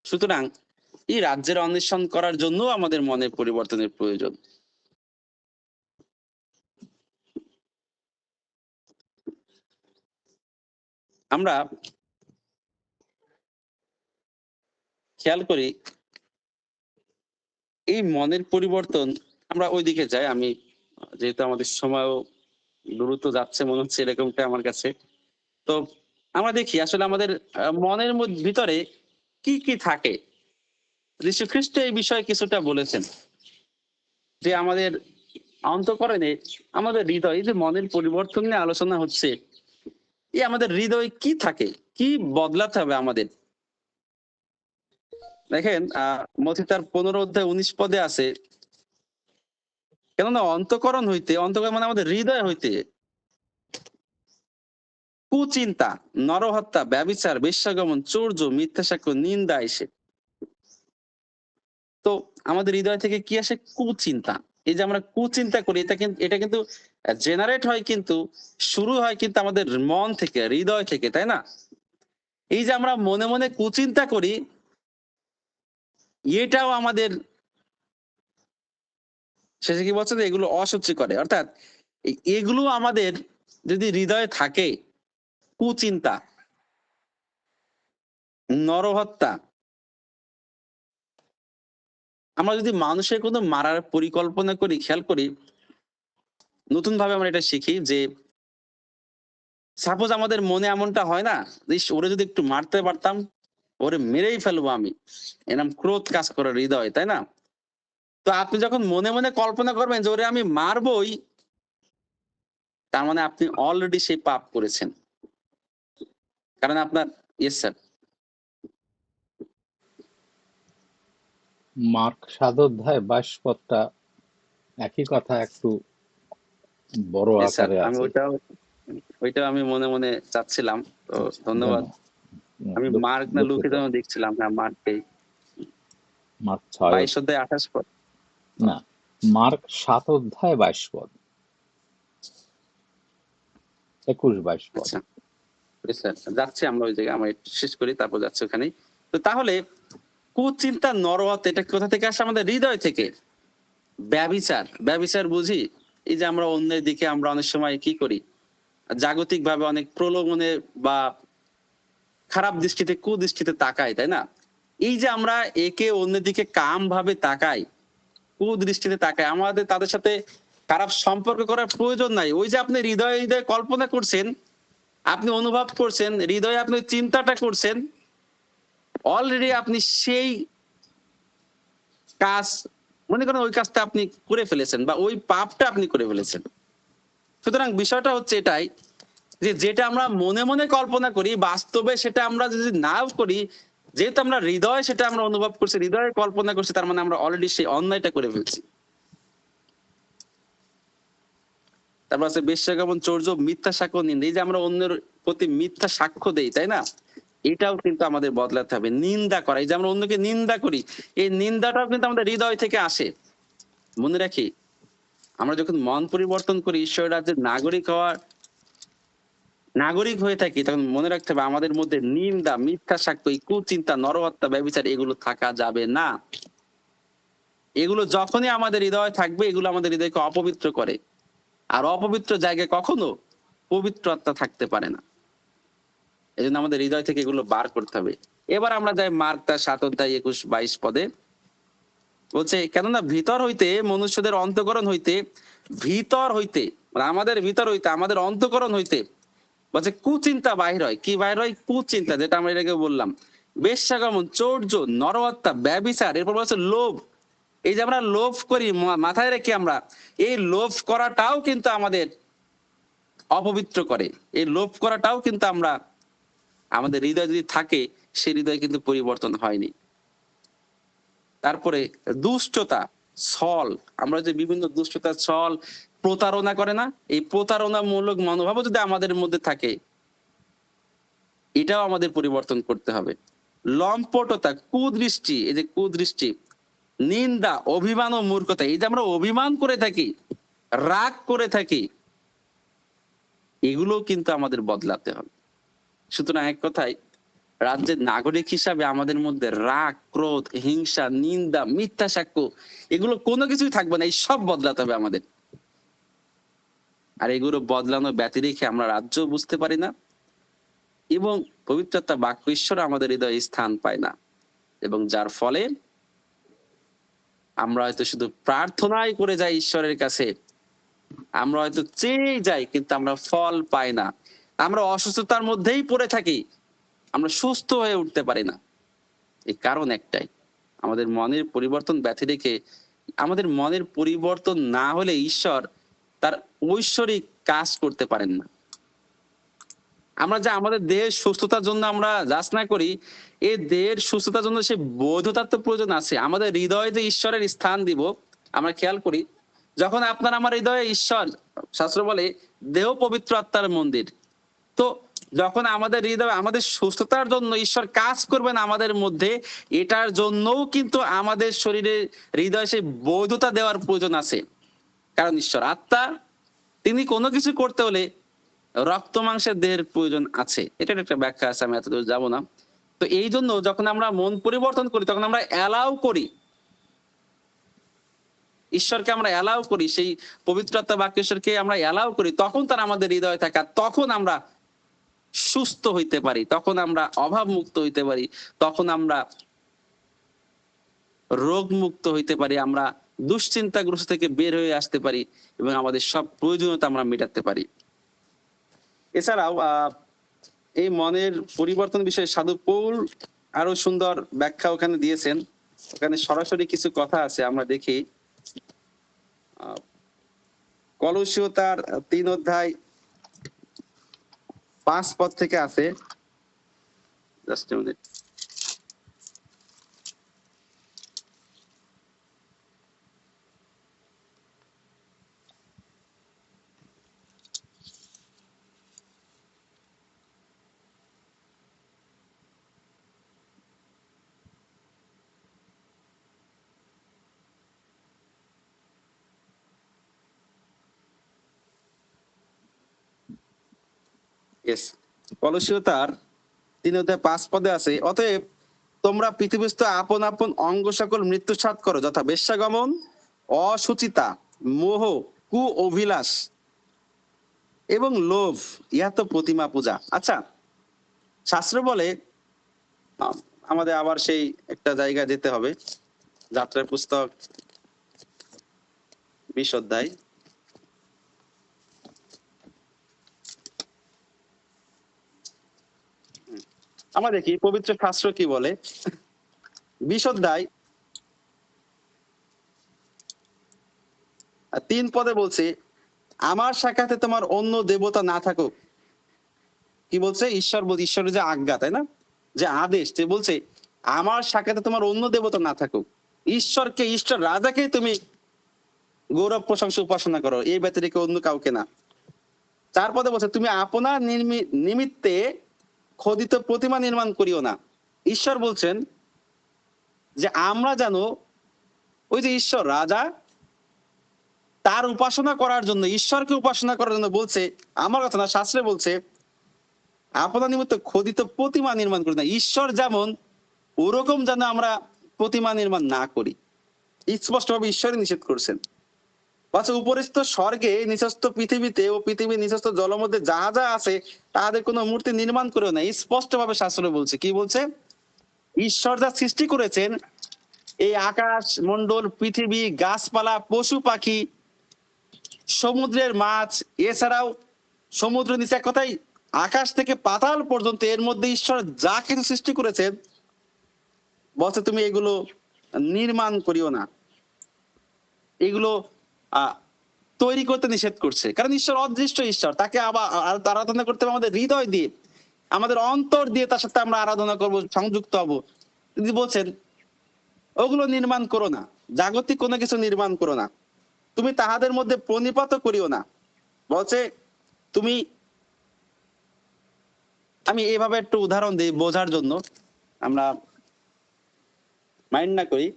সুতরাং এই রাজ্যের অন্বেষণ করার জন্য আমাদের মনের পরিবর্তনের প্রয়োজন। আমরা খেয়াল করি এই মনের পরিবর্তন, আমরা ওইদিকে যাই। আমি যেহেতু আমাদের সময়ও দ্রুত যাচ্ছে মনে হচ্ছে এরকমটা আমার কাছে। তো আমরা দেখি আসলে আমাদের মনের ভিতরে কি কি থাকে। যীশু খ্রিস্ট এই বিষয়ে কিছুটা বলেছেন যে আমাদের অন্তঃকরণে, আমাদের হৃদয়, এই যে মনের পরিবর্তন নিয়ে আলোচনা হচ্ছে, এই আমাদের হৃদয়ে কি থাকে, কি বদলাতে হবে আমাদের। দেখেন মথি তার 15 অধ্যায় 19 আছে, কেননা অন্তঃকরণ হইতে, অন্তঃকরণ মানে আমাদের হৃদয় হইতে কুচিন্তা, নরহত্যা, ব্যভিচার, বেশ্যাগমন, চৌর্য, মিথ্যা সাক্ষ্য, নিন্দা আসে। তো আমাদের হৃদয় থেকে কি আসে? কুচিন্তা। এই যে আমরা কুচিন্তা করি, এটা কিন্তু জেনারেট হয়, কিন্তু শুরু হয় কিন্তু আমাদের মন থেকে, হৃদয় থেকে, তাই না? এই যে আমরা মনে মনে কুচিন্তা করি, এটাও আমাদের শেষে কি বলছে যে এগুলো অসুচি করে। অর্থাৎ এগুলো আমাদের যদি হৃদয়ে থাকে, কুচিন্তা, নরহত্যা, আমরা যদি মানুষের কোনো মারার পরিকল্পনা করি, খেয়াল করি, নতুন ভাবে আমরা এটা শিখি যে সাপোজ আমাদের মনে এমনটা হয় না, ওরে যদি একটু মারতে পারতাম, ওরে মেরেই ফেলবো আমি, এরকম ক্রোধ কাজ করে হৃদয়, তাই না? তো আপনি যখন মনে মনে কল্পনা করবেন যে ওরে আমি মারবই, তার মানে আপনি অলরেডি সেই পাপ করেছেন। কারণ আপনার, ইয়েস স্যার। মার্ক 7:22 একই কথা, একটু বড় স্যার আকারে আমি আছে। ওইটাও আমি মনে মনে চাচ্ছিলাম, তো ধন্যবাদ। আমি মার্ক না লুকে যেন দেখছিলাম, হ্যাঁ মার্কটাই। মার্ক 22:28 না, মার্ক 7:22 21-22 আচ্ছা, যাচ্ছি আমরা ওই জায়গায়, আমরা শেষ করি তারপর যাচ্ছি ওখানে। তো তাহলে কুচিন্তা, নরহত্যা, এটা কোথা থেকে আসে? আমাদের হৃদয় থেকে। ব্যভিচার, ব্যভিচার বুঝি এই যে আমরা অন্যের দিকে আমরা অনেক সময় কি করি, জাগতিক ভাবে অনেক প্রলোভনে বা খারাপ দৃষ্টিতে, কুদৃষ্টিতে তাকাই, তাই না? এই যে আমরা একে অন্যের দিকে কাম ভাবে তাকাই, কুদৃষ্টিতে তাকাই, আমাদের তাদের সাথে খারাপ সম্পর্ক করার প্রয়োজন নাই। ওই যে আপনি হৃদয়ে হৃদয়ে কল্পনা করছেন, আপনি অনুভব করছেন, হৃদয়ে আপনি চিন্তাটা করছেন, অলরেডি আপনি সেই কাজ, মনে করেন ওই কাজটা আপনি করে ফেলেছেন, বা ওই পাপটা আপনি করে ফেলেছেন। সুতরাং বিষয়টা হচ্ছে এটাই যে যেটা আমরা মনে মনে কল্পনা করি, বাস্তবে সেটা আমরা যদি নাও করি, যেহেতু আমরা হৃদয় সেটা আমরা অনুভব করছি, হৃদয়ে কল্পনা করছি, তার মানে আমরা অলরেডি সেই অন্যায়টা করে ফেলছি। তারপর আছে বেশ্যাগমন, চৌর্য, মিথ্যা সাক্ষ্য, নিন্দা। এই যে আমরা অন্যের প্রতি মিথ্যা সাক্ষ্য দেই, তাই না? এটাও কিন্তু আমাদের বদলাতে হবে। নিন্দা করা, এই যে আমরা অন্যকে নিন্দা করি, এই নিন্দাটাও কিন্তু আমাদের হৃদয় থেকে আসে। মনে রাখি, আমরা যখন মন পরিবর্তন করি, ঈশ্বর রাজ্যের নাগরিক হয়ে থাকি, তখন মনে রাখতে হবে আমাদের মধ্যে নিন্দা, মিথ্যা সাক্ষ্য, কুচিন্তা, নরহত্যা, ব্যভিচার এগুলো থাকা যাবে না। এগুলো যখনই আমাদের হৃদয়ে থাকবে, এগুলো আমাদের হৃদয়কে অপবিত্র করে। আর অপবিত্র জায়গায় কখনো পবিত্র আত্মা থাকতে পারে না। এই জন্য আমাদের হৃদয় থেকে এগুলো বার করতে হবে। এবার আমরা যাই মার্ক তার 7:21-22 বলছে, কেননা ভিতর হইতে, মনুষ্যদের অন্তঃকরণ হইতে, ভিতর হইতে, মানে আমাদের ভিতর হইতে, আমাদের অন্তঃকরণ হইতে বলছে কুচিন্তা বাহির হয়। কি বাহির হয়? কুচিন্তা, যেটা আমরা এটাকে বললাম। বেশ্যাগমন, চৌর্য, নরহত্যা, ব্যভিচার, এরপর বলছে লোভ। এই যে আমরা লোভ করি, মাথায় রেখে আমরা এই লোভ করাটাও কিন্তু আমাদের অপবিত্র করে। এই লোভ করাটাও কিন্তু আমরা আমাদের হৃদয় যদি থাকে, সেই হৃদয় কিন্তু পরিবর্তন হয়নি। তারপরে দুষ্টতা, ছল, আমরা যে বিভিন্ন দুষ্টতা, ছল, প্রতারণা করে না, এই প্রতারণামূলক মনোভাবও যদি আমাদের মধ্যে থাকে, এটাও আমাদের পরিবর্তন করতে হবে। লম্পটতা, কুদৃষ্টি, এই যে কুদৃষ্টি, নিন্দা, অভিমান ও মূর্খতা, এই যে আমরা অভিমান করে থাকি, রাগ করে থাকি, এগুলো কিন্তু আমাদের বদলাতে হবে। সুতরাং এক কথায়, রাজ্যের নাগরিক হিসাবে আমাদের মধ্যে রাগ, ক্রোধ, হিংসা, নিন্দা, মিথ্যা সাক্ষ্য, এগুলো কোনো কিছুই থাকবে না। এই সব বদলাতে হবে আমাদের। আর এগুলো বদলানো ব্যতি রেখে আমরা রাজ্য বুঝতে পারি না, এবং পবিত্রতা বাক্য ঈশ্বর আমাদের হৃদয়ে স্থান পায় না, এবং যার ফলে আমরা হয়তো শুধু প্রার্থনাই করে যাই ঈশ্বরের কাছে, আমরা হয়তো চেয়ে যাই, কিন্তু আমরা ফল পাই না। আমরা অসুস্থতার মধ্যেই পড়ে থাকি, আমরা সুস্থ হয়ে উঠতে পারি না। এই কারণ একটাই, আমাদের মনের পরিবর্তন ব্যতি রেখে, আমাদের মনের পরিবর্তন না হলে ঈশ্বর তার ঐশ্বরিক কাজ করতে পারেন না। আমরা যে আমাদের দেহের সুস্থতার জন্য আমরা যাচনা করি, এই দেহের সুস্থতার জন্য সে বৈধতার তো প্রয়োজন আছে। আমাদের হৃদয়ে যে ঈশ্বরের স্থান দিব, আমরা খেয়াল করি, যখন আপনার আমার হৃদয়ে ঈশ্বর, শাস্ত্র বলে দেহ পবিত্র আত্মার মন্দির, তো যখন আমাদের হৃদয়ে আমাদের সুস্থতার জন্য ঈশ্বর কাজ করবেন আমাদের মধ্যে, এটার জন্যও কিন্তু আমাদের শরীরে হৃদয়ে সেই বৈধতা দেওয়ার প্রয়োজন আছে। কারণ ঈশ্বর আত্মা, তিনি কোনো কিছু করতে হলে রক্ত মাংসের দেহের প্রয়োজন আছে। এটার একটা ব্যাখ্যা আছে, আমি এতদূর যাবো না। তো এই জন্য যখন আমরা মন পরিবর্তন করি, তখন আমরা অ্যালাউ করি, ঈশ্বরকে আমরা অ্যালাউ করি, সেই পবিত্র আত্মা বাক্যেশ্বরকে আমরা অ্যালাউ করি, তখন তার আমাদের হৃদয়ে থাকা, তখন আমরা সুস্থ হইতে পারি, তখন আমরা অভাব মুক্ত হইতে পারি, তখন আমরা রোগ মুক্ত হইতে পারি, আমরা দুশ্চিন্তাগ্রস্ত থেকে বের হয়ে আসতে পারি, এবং আমাদের সব প্রয়োজনীয়তা আমরা মেটাতে পারি। এছাড়াও এই মনের পরিবর্তন বিষয়ে সাধু পৌল আরো সুন্দর ব্যাখ্যা ওখানে দিয়েছেন। ওখানে সরাসরি কিছু কথা আছে, আমরা দেখি। কলসীয় তার 3 অধ্যায় 5 পদ থেকে আছে, জাস্ট এ মিনিট। ইয়েস, কলসীয় তার 3 অধ্যায় 5 পদে আছে, অতএব তোমরা পৃথিবীস্থ আপন আপন অঙ্গ সকল মৃত্যু সাধ করো, যথা বেশ্যাগমন, অসুচিতা, মোহ, কু অভিলাষ এবং লোভ, ইহা তো প্রতিমা পূজা। আচ্ছা, শাস্ত্র বলে, আমাদের আবার সেই একটা জায়গা যেতে হবে, যাত্রার পুস্তক 20 অধ্যায়। আমরা দেখি পবিত্র শাস্ত্র কি বলে। 20 অধ্যায় 3 পদে বলছে, আমার সাক্ষাতে তোমার অন্য দেবতা না থাকুক। কি বলছে? ঈশ্বর বলছে, ঈশ্বরের যে আজ্ঞা, তাই না, যে আদেশ, সে বলছে আমার সাক্ষাতে তোমার অন্য দেবতা না থাকুক। ঈশ্বরকে, ঈশ্বর রাজাকে তুমি গৌরব প্রশংসা উপাসনা করো, এই ব্যতিরেকে অন্য কাউকে না। 4 পদে বলছে, তুমি আপনার নিমিত্তে খোদিত প্রতিমা নির্মাণ করিও না। ঈশ্বর বলছেন যে আমরা জানো, ওই যে ঈশ্বর রাজা, তার উপাসনা করার জন্য, ঈশ্বরকে উপাসনা করার জন্য বলছে, আমার কথা না, শাস্ত্রে বলছে আপনার নিমিত্ত খোদিত প্রতিমা নির্মাণ করি না। ঈশ্বর যেমন, ওরকম যেন আমরা প্রতিমা নির্মাণ না করি, স্পষ্টভাবে ঈশ্বরই নিষেধ করছেন। আচ্ছা, উপরিস্থ স্বর্গে, নিচস্থ পৃথিবীতে ও পৃথিবীর নিচস্থ জলের মধ্যে যাহা যা আছে, তাদের কোনো মূর্তি নির্মাণ করেও না। স্পষ্টভাবে শাস্ত্র বলছে, কি বলছে? ঈশ্বর যা সৃষ্টি করেছেন, এই আকাশ মন্ডল, পৃথিবী, গাছপালা, পশু পাখি, সমুদ্রের মাছ, এছাড়াও সমুদ্র নিচে, এক কথায় আকাশ থেকে পাতাল পর্যন্ত, এর মধ্যে ঈশ্বর যা কিছু সৃষ্টি করেছেন, বলছে তুমি এগুলো নির্মাণ করিও না, এগুলো তৈরি করতে নিষেধ করছে, কারণ ঈশ্বর অদৃশ্য ঈশ্বর, তাকে আবার আরাধনা করতে হবে আমাদের হৃদয় দিয়ে, আমাদের অন্তর দিয়ে তার সাথে আমরা আরাধনা করব, সংযুক্ত হব। তিনি বলছেন ওগুলো নির্মাণ করো না, জাগতিক কোনো কিছু নির্মাণ করো না, তুমি তাহাদের মধ্যে প্রণিপাত করিও না। বলছে তুমি, আমি এভাবে একটু উদাহরণ দিই বোঝার জন্য, আমরা মাইন্ড না করি।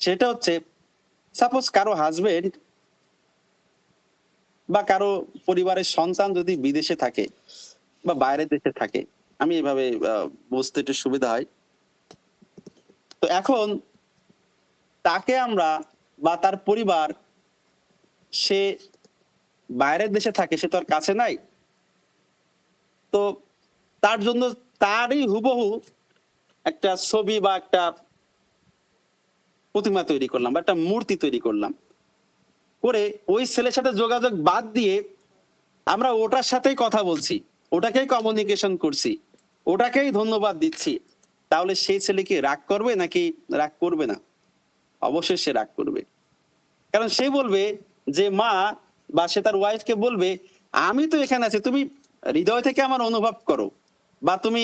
সেটা হচ্ছে সাপোজ কারো হাজবেন্ড বা কারো পরিবারের সন্তান যদি বিদেশে থাকে বা বাইরের দেশে থাকে, আমি এভাবে বুঝতে একটু সুবিধা হয়। তো এখন তাকে আমরা বা তার পরিবার, সে বাইরের দেশে থাকে, সে তো আর কাছে নাই, তো তার জন্য তারই হুবহু একটা ছবি বা একটা প্রতিমা তৈরি করলাম বা একটা মূর্তি তৈরি করলাম, করে ওই ছেলের সাথে যোগাযোগ বাদ দিয়ে আমরা ওটার সাথেই কথা বলছি, ওটাকেই কমিউনিকেশন করছি, ওটাকেই ধন্যবাদ দিচ্ছি, তাহলে সেই ছেলে কি রাগ করবে নাকি রাগ করবে না? অবশ্যই সে রাগ করবে। কারণ সে বলবে যে মা, বা সে তার ওয়াইফকে বলবে আমি তো এখানে আছি, তুমি হৃদয় থেকে আমার অনুভব করো, বা তুমি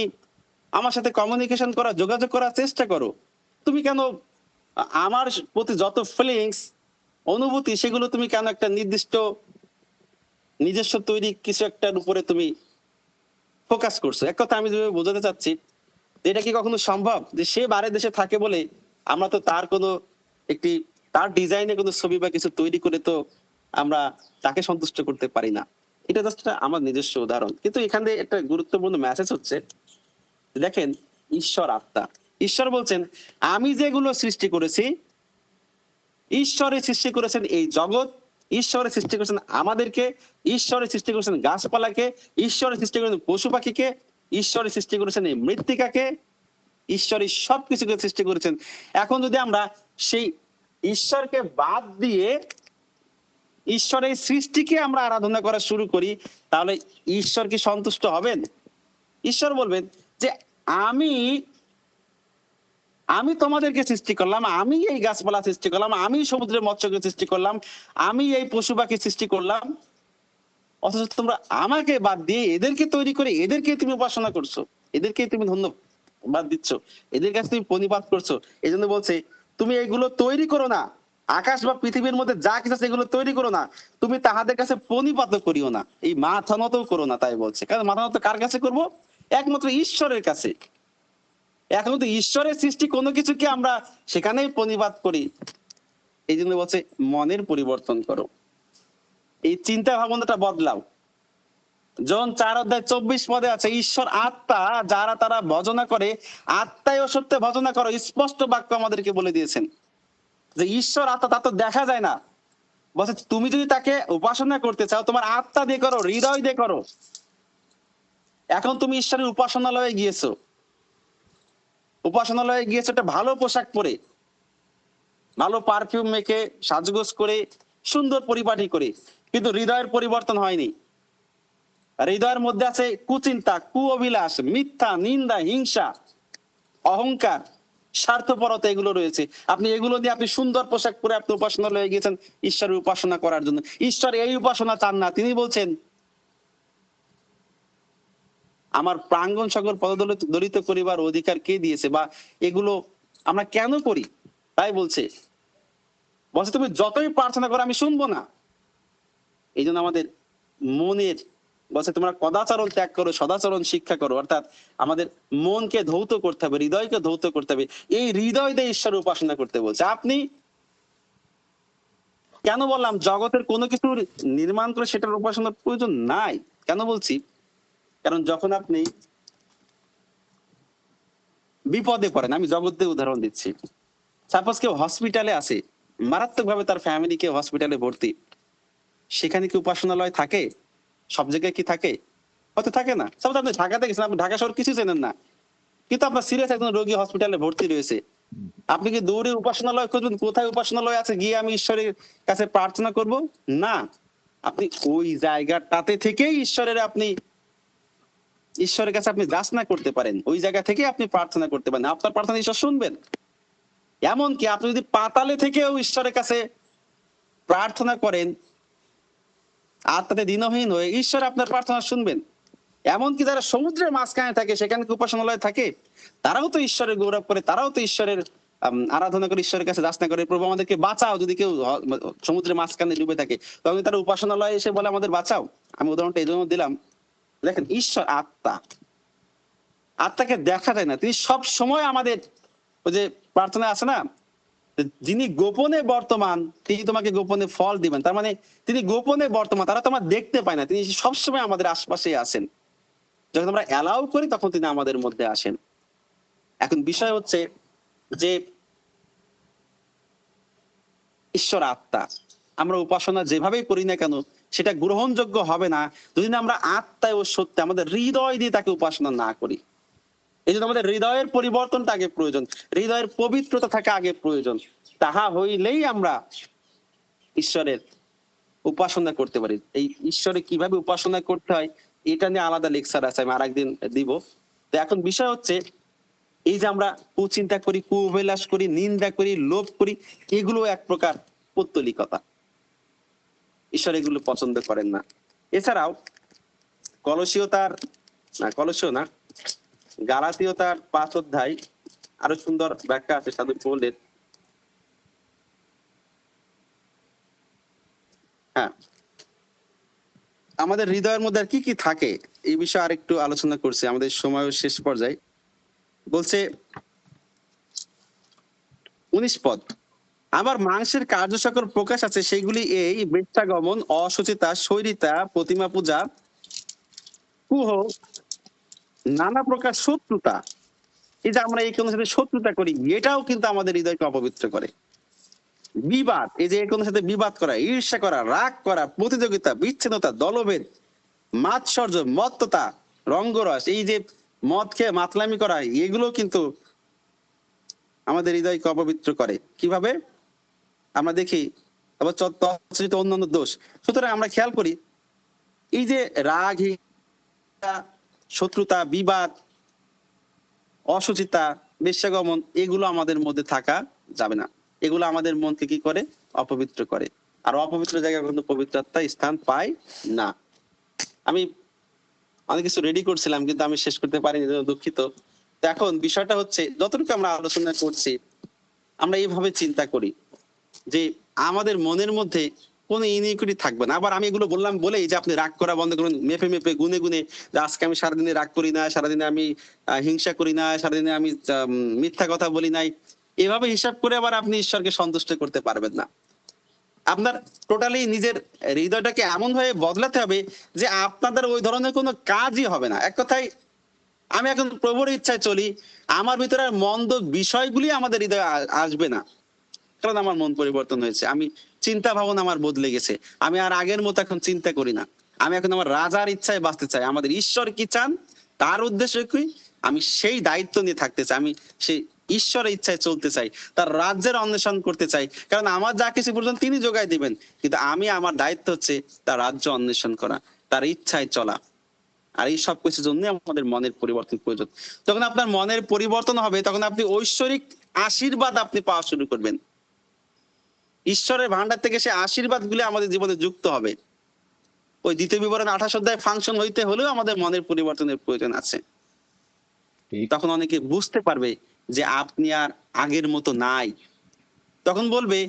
আমার সাথে কমিউনিকেশন করার, যোগাযোগ করার চেষ্টা করো। তুমি কেন আমার প্রতি যত ফিলিংস, অনুভূতি, সেগুলো তুমি কেন একটা নির্দিষ্ট নিজস্ব তৈরি কিছু একটার উপরে তুমি ফোকাস করছো? এক কথা আমি যেভাবে বোঝাতে চাচ্ছি, এটা কি কখনো সম্ভব যে সে বাইরের দেশে থাকে বলে আমরা তো তার কোনো একটি, তার ডিজাইনে কোনো ছবি বা কিছু তৈরি করে তো আমরা তাকে সন্তুষ্ট করতে পারি না? এটা জাস্ট আমার নিজস্ব উদাহরণ, কিন্তু এখানে একটা গুরুত্বপূর্ণ মেসেজ হচ্ছে, দেখেন ঈশ্বর আত্মা, ঈশ্বর বলছেন আমি যেগুলো সৃষ্টি করেছি, ঈশ্বরে সৃষ্টি করেছেন এই জগৎ, ঈশ্বরে সৃষ্টি করেছেন আমাদেরকে, ঈশ্বরে সৃষ্টি করেছেন গাছপালাকে, ঈশ্বরে সৃষ্টি করেছেন পশু পাখিকে, ঈশ্বরে সৃষ্টি করেছেন এই মৃত্তিকাকে, ঈশ্বরই সবকিছুকে সৃষ্টি করেছেন। এখন যদি আমরা সেই ঈশ্বরকে বাদ দিয়ে ঈশ্বরের সৃষ্টিকে আমরা আরাধনা করা শুরু করি, তাহলে ঈশ্বর কি সন্তুষ্ট হবেন? ঈশ্বর বলবেন যে আমি আমি তোমাদেরকে সৃষ্টি করলাম, আমি এই গাছপালা সৃষ্টি করলাম, আমি সমুদ্রের মৎস্যকে সৃষ্টি করলাম, আমি এই পশু পাখি সৃষ্টি করলাম, অথচ তোমরা আমাকে বাদ দিয়ে এদেরকে তৈরি করে এদেরকে তুমি উপাসনা করছো, এদেরকে তুমি ধন্যবাদ দিচ্ছ, এদের কাছে তুমি প্রণিপাত করছো। এই জন্য বলছে তুমি এগুলো তৈরি করো না, আকাশ বা পৃথিবীর মধ্যে যা কিছু আছে এগুলো তৈরি করো না, তুমি তাহাদের কাছে প্রণিপাত করিও না, এই মাথা নত করো না। তাই বলছে, কারণ মাথা নত কার কাছে করবো? একমাত্র ঈশ্বরের কাছে। এখন তো ঈশ্বরের সৃষ্টি কোনো কিছুকে আমরা সেখানেই প্রণিপাত করি। এই জন্য বলছে মনের পরিবর্তন করো, এই চিন্তা ভাবনাটা বদলাও। জন 4:24 আছে, ঈশ্বর আত্মা, যারা তারা ভজনা করে আত্মায় ও সত্যে ভজনা করো, স্পষ্ট বাক্য আমাদেরকে বলে দিয়েছেন যে ঈশ্বর আত্মা, তা তো দেখা যায় না। বলছে তুমি যদি তাকে উপাসনা করতে চাও তোমার আত্মা দিয়ে করো, হৃদয় দিয়ে করো। এখন তুমি ঈশ্বরের উপাসনালয়ে গিয়েছো, উপাসনালয়ে গিয়েছো একটা ভালো পোশাক পরে, ভালো পারফিউম মেখে, সাজগোজ করে, সুন্দর পরিপাটি করে, কিন্তু হৃদয়ের পরিবর্তন হয়নি। হৃদয়ের মধ্যে আছে কুচিন্তা, কুঅভিলাষ, মিথ্যা, নিন্দা, হিংসা, অহংকার, স্বার্থপরতা, এগুলো রয়েছে। আপনি এগুলো নিয়ে আপনি সুন্দর পোশাক পরে আপনি উপাসনালয়ে গিয়েছেন ঈশ্বরের উপাসনা করার জন্য। ঈশ্বর এই উপাসনা চান না। তিনি বলছেন আমার প্রাঙ্গণ সকল পদদলিত দলিত করিবার অধিকার কে দিয়েছে, বা এগুলো আমরা কেন করি? তাই বলছে তুমি যতই প্রার্থনা করো আমি শুনবো না। এই জন্য আমাদের মনের, বলছে তোমরা কদাচরণ ত্যাগ করো, সদাচরণ শিক্ষা করো, অর্থাৎ আমাদের মনকে ধৌত করতে হবে, হৃদয়কে ধৌত করতে হবে। এই হৃদয় দিয়ে ঈশ্বর উপাসনা করতে বলছে। আপনি কেন বললাম জগতের কোনো কিছু নির্মাণ করে সেটার উপাসনার প্রয়োজন নাই? কেন বলছি? কারণ যখন আপনি বিপদে পড়েন, আমি জগতের উদাহরণ দিচ্ছি, সাপোজ কেউ হসপিটালে আছে, মারাত্মক ভাবে তার ফ্যামিলি কেউ হসপিটালে ভর্তি, সেখানে কি উপাসনালয় থাকে? সব জায়গায় কি থাকে? হয়তো থাকে না। সাপোজ আপনি ঢাকাতে গেছেন, আপনি ঢাকা শহর কিছু চেনেন না, কিন্তু আপনার সিরিয়াস একজন রোগী হসপিটালে ভর্তি রয়েছে, আপনি কি দৌড়ে উপাসনালয় খুঁজবেন কোথায় উপাসনালয় আছে, গিয়ে আমি ঈশ্বরের কাছে প্রার্থনা করব? না, আপনি ওই জায়গাটাতে থেকেই ঈশ্বরের কাছে আপনি যাচনা করতে পারেন, ওই জায়গা থেকে আপনি প্রার্থনা করতে পারেন, আপনার প্রার্থনা ঈশ্বর শুনবেন। এমনকি আপনি যদি পাতালে থেকেও ঈশ্বরের কাছে প্রার্থনা করেন, আত্মাতে দীনহীন হয়ে ঈশ্বর আপনার প্রার্থনা শুনবেন। এমনকি যারা সমুদ্রের মাঝখানে থাকে, সেখানে কি উপাসনালয় থাকে, তারাও তো ঈশ্বরের গৌরব করে, তারাও তো ঈশ্বরের আরাধনা করে, ঈশ্বরের কাছে যাচনা করে, প্রভু আমাদেরকে বাঁচাও। যদি কেউ সমুদ্রের মাঝখানে ডুবে থাকে, তখন তারা উপাসনালয়ে এসে বলে আমাদের বাঁচাও। আমি উদাহরণটা এই জন্য দিলাম, দেখেন ঈশ্বর আত্মা, আত্মাকে দেখা যায় না, তিনি সব সময় আমাদের, ওই যে প্রার্থনা আছে না, যিনি গোপনে বর্তমান তিনি তোমাকে গোপনে ফল দিবেন। তার মানে তিনি গোপনে বর্তমান, তারা তোমার দেখতে পায় না, তিনি সবসময় আমাদের আশপাশে আছেন। যখন আমরা অ্যালাউ করি তখন তিনি আমাদের মধ্যে আসেন। এখন বিষয় হচ্ছে যে ঈশ্বর আত্মা, আমরা উপাসনা যেভাবেই করি না কেন সেটা গ্রহণযোগ্য হবে না যদি না আমরা আত্মায় ও সত্যি আমাদের হৃদয় দিয়ে তাকে উপাসনা না করি। এই জন্য আমাদের হৃদয়ের পরিবর্তনটা আগে প্রয়োজন, হৃদয়ের পবিত্রতা থাকা আগে প্রয়োজন। তাহা হইলেই আমরা ঈশ্বরের উপাসনা করতে পারি। এই ঈশ্বরে কিভাবে উপাসনা করতে হয় এটা নিয়ে আলাদা লেকচার আছে, আমি আরেকদিন দিব। তো এখন বিষয় হচ্ছে এই যে আমরা কুচিন্তা করি, কুবিলাস করি, নিন্দা করি, লোভ করি, এগুলো এক প্রকার পৌত্তলিকতা। ঈশ্বর এগুলো পছন্দ করেন না। এছাড়াও কলসীয় তার না, কলসীয় না, গালাতীয় তার 5 অধ্যায় আরো সুন্দর ব্যাখ্যা আছে সাধু পৌলের। হ্যাঁ, আমাদের হৃদয়ের মধ্যে আর কি কি থাকে এই বিষয়ে আরেকটু আলোচনা করছি, আমাদের সময় শেষ পর্যায়ে। বলছে 19 পদ, আবার মাংসের কার্য সকল প্রকাশ আছে, সেগুলি এই বেশ্যাগমন, অসুচিতা, শৈরিতা, প্রতিমা পূজা, কুহ, নানা প্রকার শত্রুতা। এই যে আমরা একে অন্যের সাথে শত্রুতা করি, এটাও কিন্তু আমাদের হৃদয়কে অপবিত্র করে। বিবাদ, এই যে একে অন্যের সাথে বিবাদ করা, ঈর্ষা করা, রাগ করা, প্রতিযোগিতা, বিচ্ছিন্নতা, দলভেদ, মাৎসর্য, মত্ততা, রঙ্গরস, এই যে মদ খেয়ে মাতলামি করা, এগুলো কিন্তু আমাদের হৃদয়কে অপবিত্র করে। কিভাবে আমরা দেখি, আবার তৎসঙ্গিত অন্যান্য দোষ। সুতরাং আমরা খেয়াল করি এই যে রাগ, হিংসা, শত্রুতা, বিবাদ, অসুচিতা, বেশ্যাগমন, এগুলো আমাদের মধ্যে থাকা যাবে না। এগুলো আমাদের মনকে কি করে? অপবিত্র করে। আর অপবিত্র জায়গায় কিন্তু পবিত্র আত্মা স্থান পায় না। আমি অনেক কিছু রেডি করছিলাম কিন্তু আমি শেষ করতে পারিনি, দুঃখিত। তো এখন বিষয়টা হচ্ছে, যতটুকু আমরা আলোচনা করছি, আমরা এইভাবে চিন্তা করি যে আমাদের মনের মধ্যে কোনো ইনিকুইটি থাকবে না। আবার আমি এগুলো বললাম বলেই যে আপনি রাগ করা বন্ধ করুন, মেপে মেপে গুনে গুনে, যে আজকে আমি সারাদিনে রাগ করি না, সারাদিনে আমি হিংসা করি না, সারাদিনে আমি মিথ্যা কথা বলি নাই, এভাবে হিসাব করে আবার আপনি ঈশ্বরকে সন্তুষ্ট করতে পারবেন না। আপনার টোটালি নিজের হৃদয়টাকে এমন ভাবে বদলাতে হবে যে আপনাদের ওই ধরনের কোনো কাজই হবে না। এক কথায় আমি এখন প্রভুর ইচ্ছায় চলি, আমার ভিতরে আর মন্দ বিষয়গুলি আমাদের হৃদয়ে আসবে না, কারণ আমার মন পরিবর্তন হয়েছে। আমি চিন্তা ভাবনা আমার বদলে গেছে, আমি আর আগের মতো এখন চিন্তা করি না। আমি এখন আমার রাজার ইচ্ছায় বাঁচতে চাই। আমাদের ঈশ্বর কি চান, তার উদ্দেশ্য কি, আমি সেই দায়িত্ব নিয়ে থাকতে চাই। আমি সেই ঈশ্বরের ইচ্ছায় চলতে চাই, তার রাজ্যের অন্বেষণ করতে চাই। কারণ আমার যা কিছু পর্যন্ত তিনি যোগাই দিবেন, কিন্তু আমি, আমার দায়িত্ব হচ্ছে তার রাজ্য অন্বেষণ করা, তার ইচ্ছায় চলা। আর এই সব কিছুর জন্য আমাদের মনের পরিবর্তন প্রয়োজন। যখন আপনার মনের পরিবর্তন হবে, তখন আপনি ঐশ্বরিক আশীর্বাদ আপনি পাওয়া শুরু করবেন। ঈশ্বরের ভান্ডার থেকে সে আশীর্বাদ গুলি আমাদের জীবনে যুক্ত হবে। ওই দ্বিতীয় বিবরণ 28 অধ্যায় ফাংশন হইতে হলেও আমাদের মনের পরিবর্তনের প্রয়োজন আছে। ঠিক। তখন অনেকে বুঝতে পারবে যে আপনি আর আগের মতো নাই। তখন বলবে,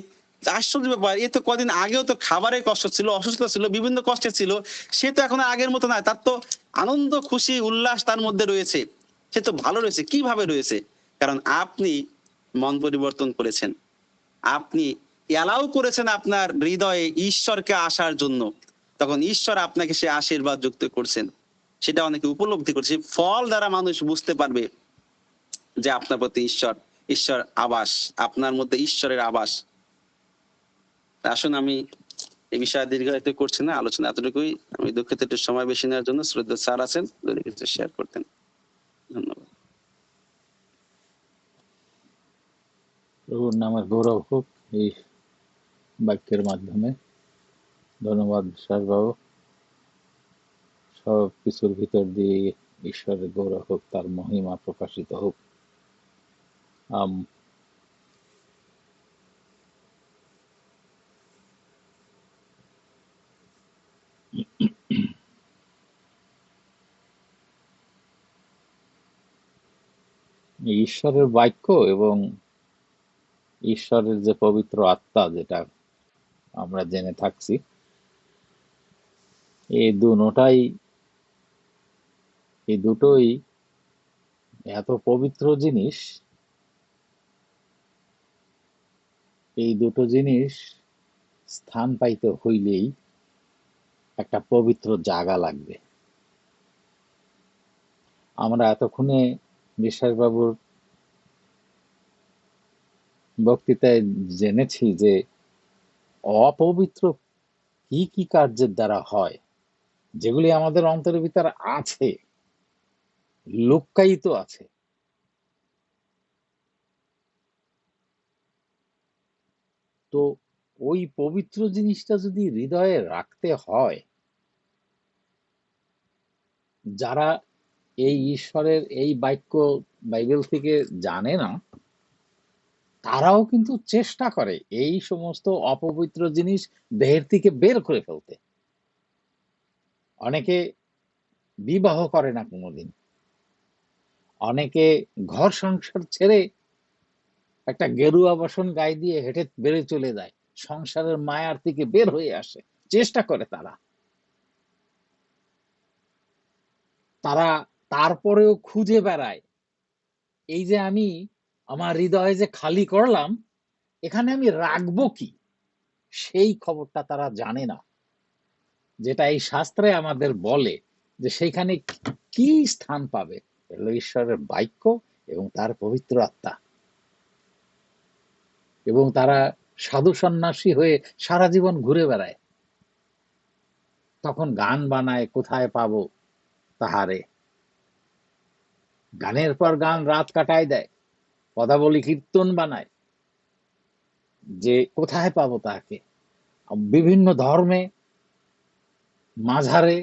আশ্চর্য ব্যাপার, এ তো কদিন আগেও তো খাবারের কষ্ট ছিল, অসুস্থতা ছিল, বিভিন্ন কষ্টে ছিল, সে তো এখন আগের মতো নাই, তার তো আনন্দ, খুশি, উল্লাস তার মধ্যে রয়েছে, সে তো ভালো রয়েছে। কিভাবে রয়েছে? কারণ আপনি মন পরিবর্তন করেছেন, আপনি অ্যালাউ করেছেন আপনার হৃদয়ে ঈশ্বরকে আসার জন্য। তখন ঈশ্বর আপনাকে সে আশীর্বাদ যুক্ত করছেন, সেটা অনেকে উপলব্ধি করছে। ফল দ্বারা মানুষ বুঝতে পারবে যে আপনার প্রতি ঈশ্বর আবাস, আপনার মধ্যে ঈশ্বরের আবাস। আসুন, আমি এই বিষয়ে দীর্ঘায়িত করছি না, আলোচনা এতটুকুই। আমি দুঃখিত একটু সময় বেশি নেওয়ার জন্য। শ্রদ্ধা স্যার আছেন, যদি কিছু শেয়ার করতেন। ধন্যবাদ। প্রভুর নামের গৌরব হোক এই বাক্যের মাধ্যমে। ধন্যবাদ বিশ্বাসবাবু। সব কিছুর ভিতর দিয়ে ঈশ্বরের গৌরব হোক, তার মহিমা প্রকাশিত হোক। ঈশ্বরের বাক্য এবং ঈশ্বরের যে পবিত্র আত্মা, যেটা আমরা জেনে থাকছি, এই দুটোটাই এই দুটোই এত পবিত্র জিনিস। এই দুটো জিনিস স্থান পাইতে হইলেই একটা পবিত্র জায়গা লাগবে। আমরা এতক্ষণে বিশ্বাসবাবুর বক্তৃতায় জেনেছি যে অপবিত্র কি কি কার্যের দ্বারা হয়, যেগুলি আমাদের অন্তরের ভিতর আছে, লুক্কায়িত আছে। তো ওই পবিত্র জিনিসটা যদি হৃদয়ে রাখতে হয়, যারা এই ঈশ্বরের এই বাক্য বাইবেল থেকে জানে না, তারাও কিন্তু চেষ্টা করে এই সমস্ত অপবিত্র জিনিস দেহের থেকে বের করে ফেলতে। অনেকে বিবাহ করে না কোনোদিন, অনেকে ঘর সংসার ছেড়ে একটা গেরুয়া বসন গায়ে দিয়ে হেঁটে বেড়ে চলে যায়, সংসারের মায়ার থেকে বের হয়ে আসে, চেষ্টা করে তারা। তারা তারপরেও খুঁজে বেড়ায়, এই যে আমি আমার হৃদয়ে যে খালি করলাম, এখানে আমি রাখবো কি, সেই খবরটা তারা জানে না, যেটা এই শাস্ত্রে আমাদের বলে যে সেইখানে কি স্থান পাবে। এলো ঈশ্বরের বাক্য এবং তার পবিত্র আত্মা। এবং তারা সাধু সন্ন্যাসী হয়ে সারা জীবন ঘুরে বেড়ায়, তখন গান বানায়, কোথায় পাবো তাহারে, গানের পর গান রাত কাটায় দেয়, পদাবলী কীর্তন বানায় যে কোথায় পাবো তাকে। বিভিন্ন ধর্মে, মাঝারে,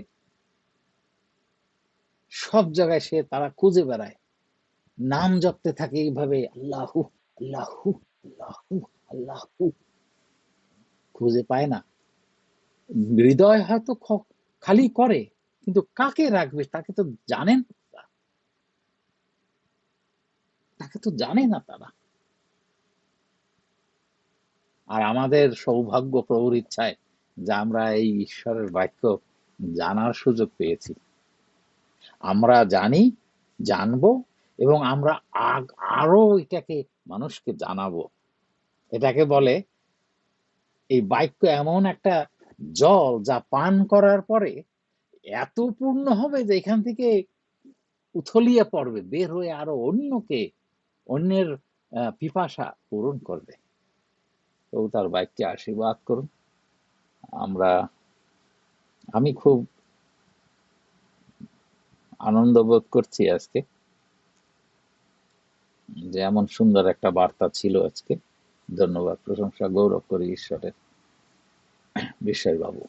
সব জায়গায় সে তারা খুঁজে বেড়ায়, নাম জপতে থাকে এইভাবে, আল্লাহু আল্লাহু আল্লাহু আল্লাহু, খুঁজে পায় না। হৃদয় হয়তো খালি করে, কিন্তু কাকে রাখবে তাকে তো জানেন, তাকে তো জানে না তারা। আর আমাদের সৌভাগ্য প্রভুর ইচ্ছায় যে আমরা এই ঈশ্বরের বাক্য জানার সুযোগ পেয়েছি। আমরা জানি, জানবো, এবং আমরা আরো এটাকে মানুষকে জানাবো। এটাকে বলে, এই বাক্য এমন একটা জল যা পান করার পরে এত পূর্ণ হবে যে এখান থেকে উথলিয়ে পড়বে, বের হয়ে আরো অন্যের পিপাসা পূরণ করবে। তো তার বাক্যে আশীর্বাদ করুন। আমি খুব আনন্দ বোধ করছি আজকে যে এমন সুন্দর একটা বার্তা ছিল আজকে। ধন্যবাদ, প্রশংসা, গৌরব করি ঈশ্বরের। বিশ্বাস বাবু।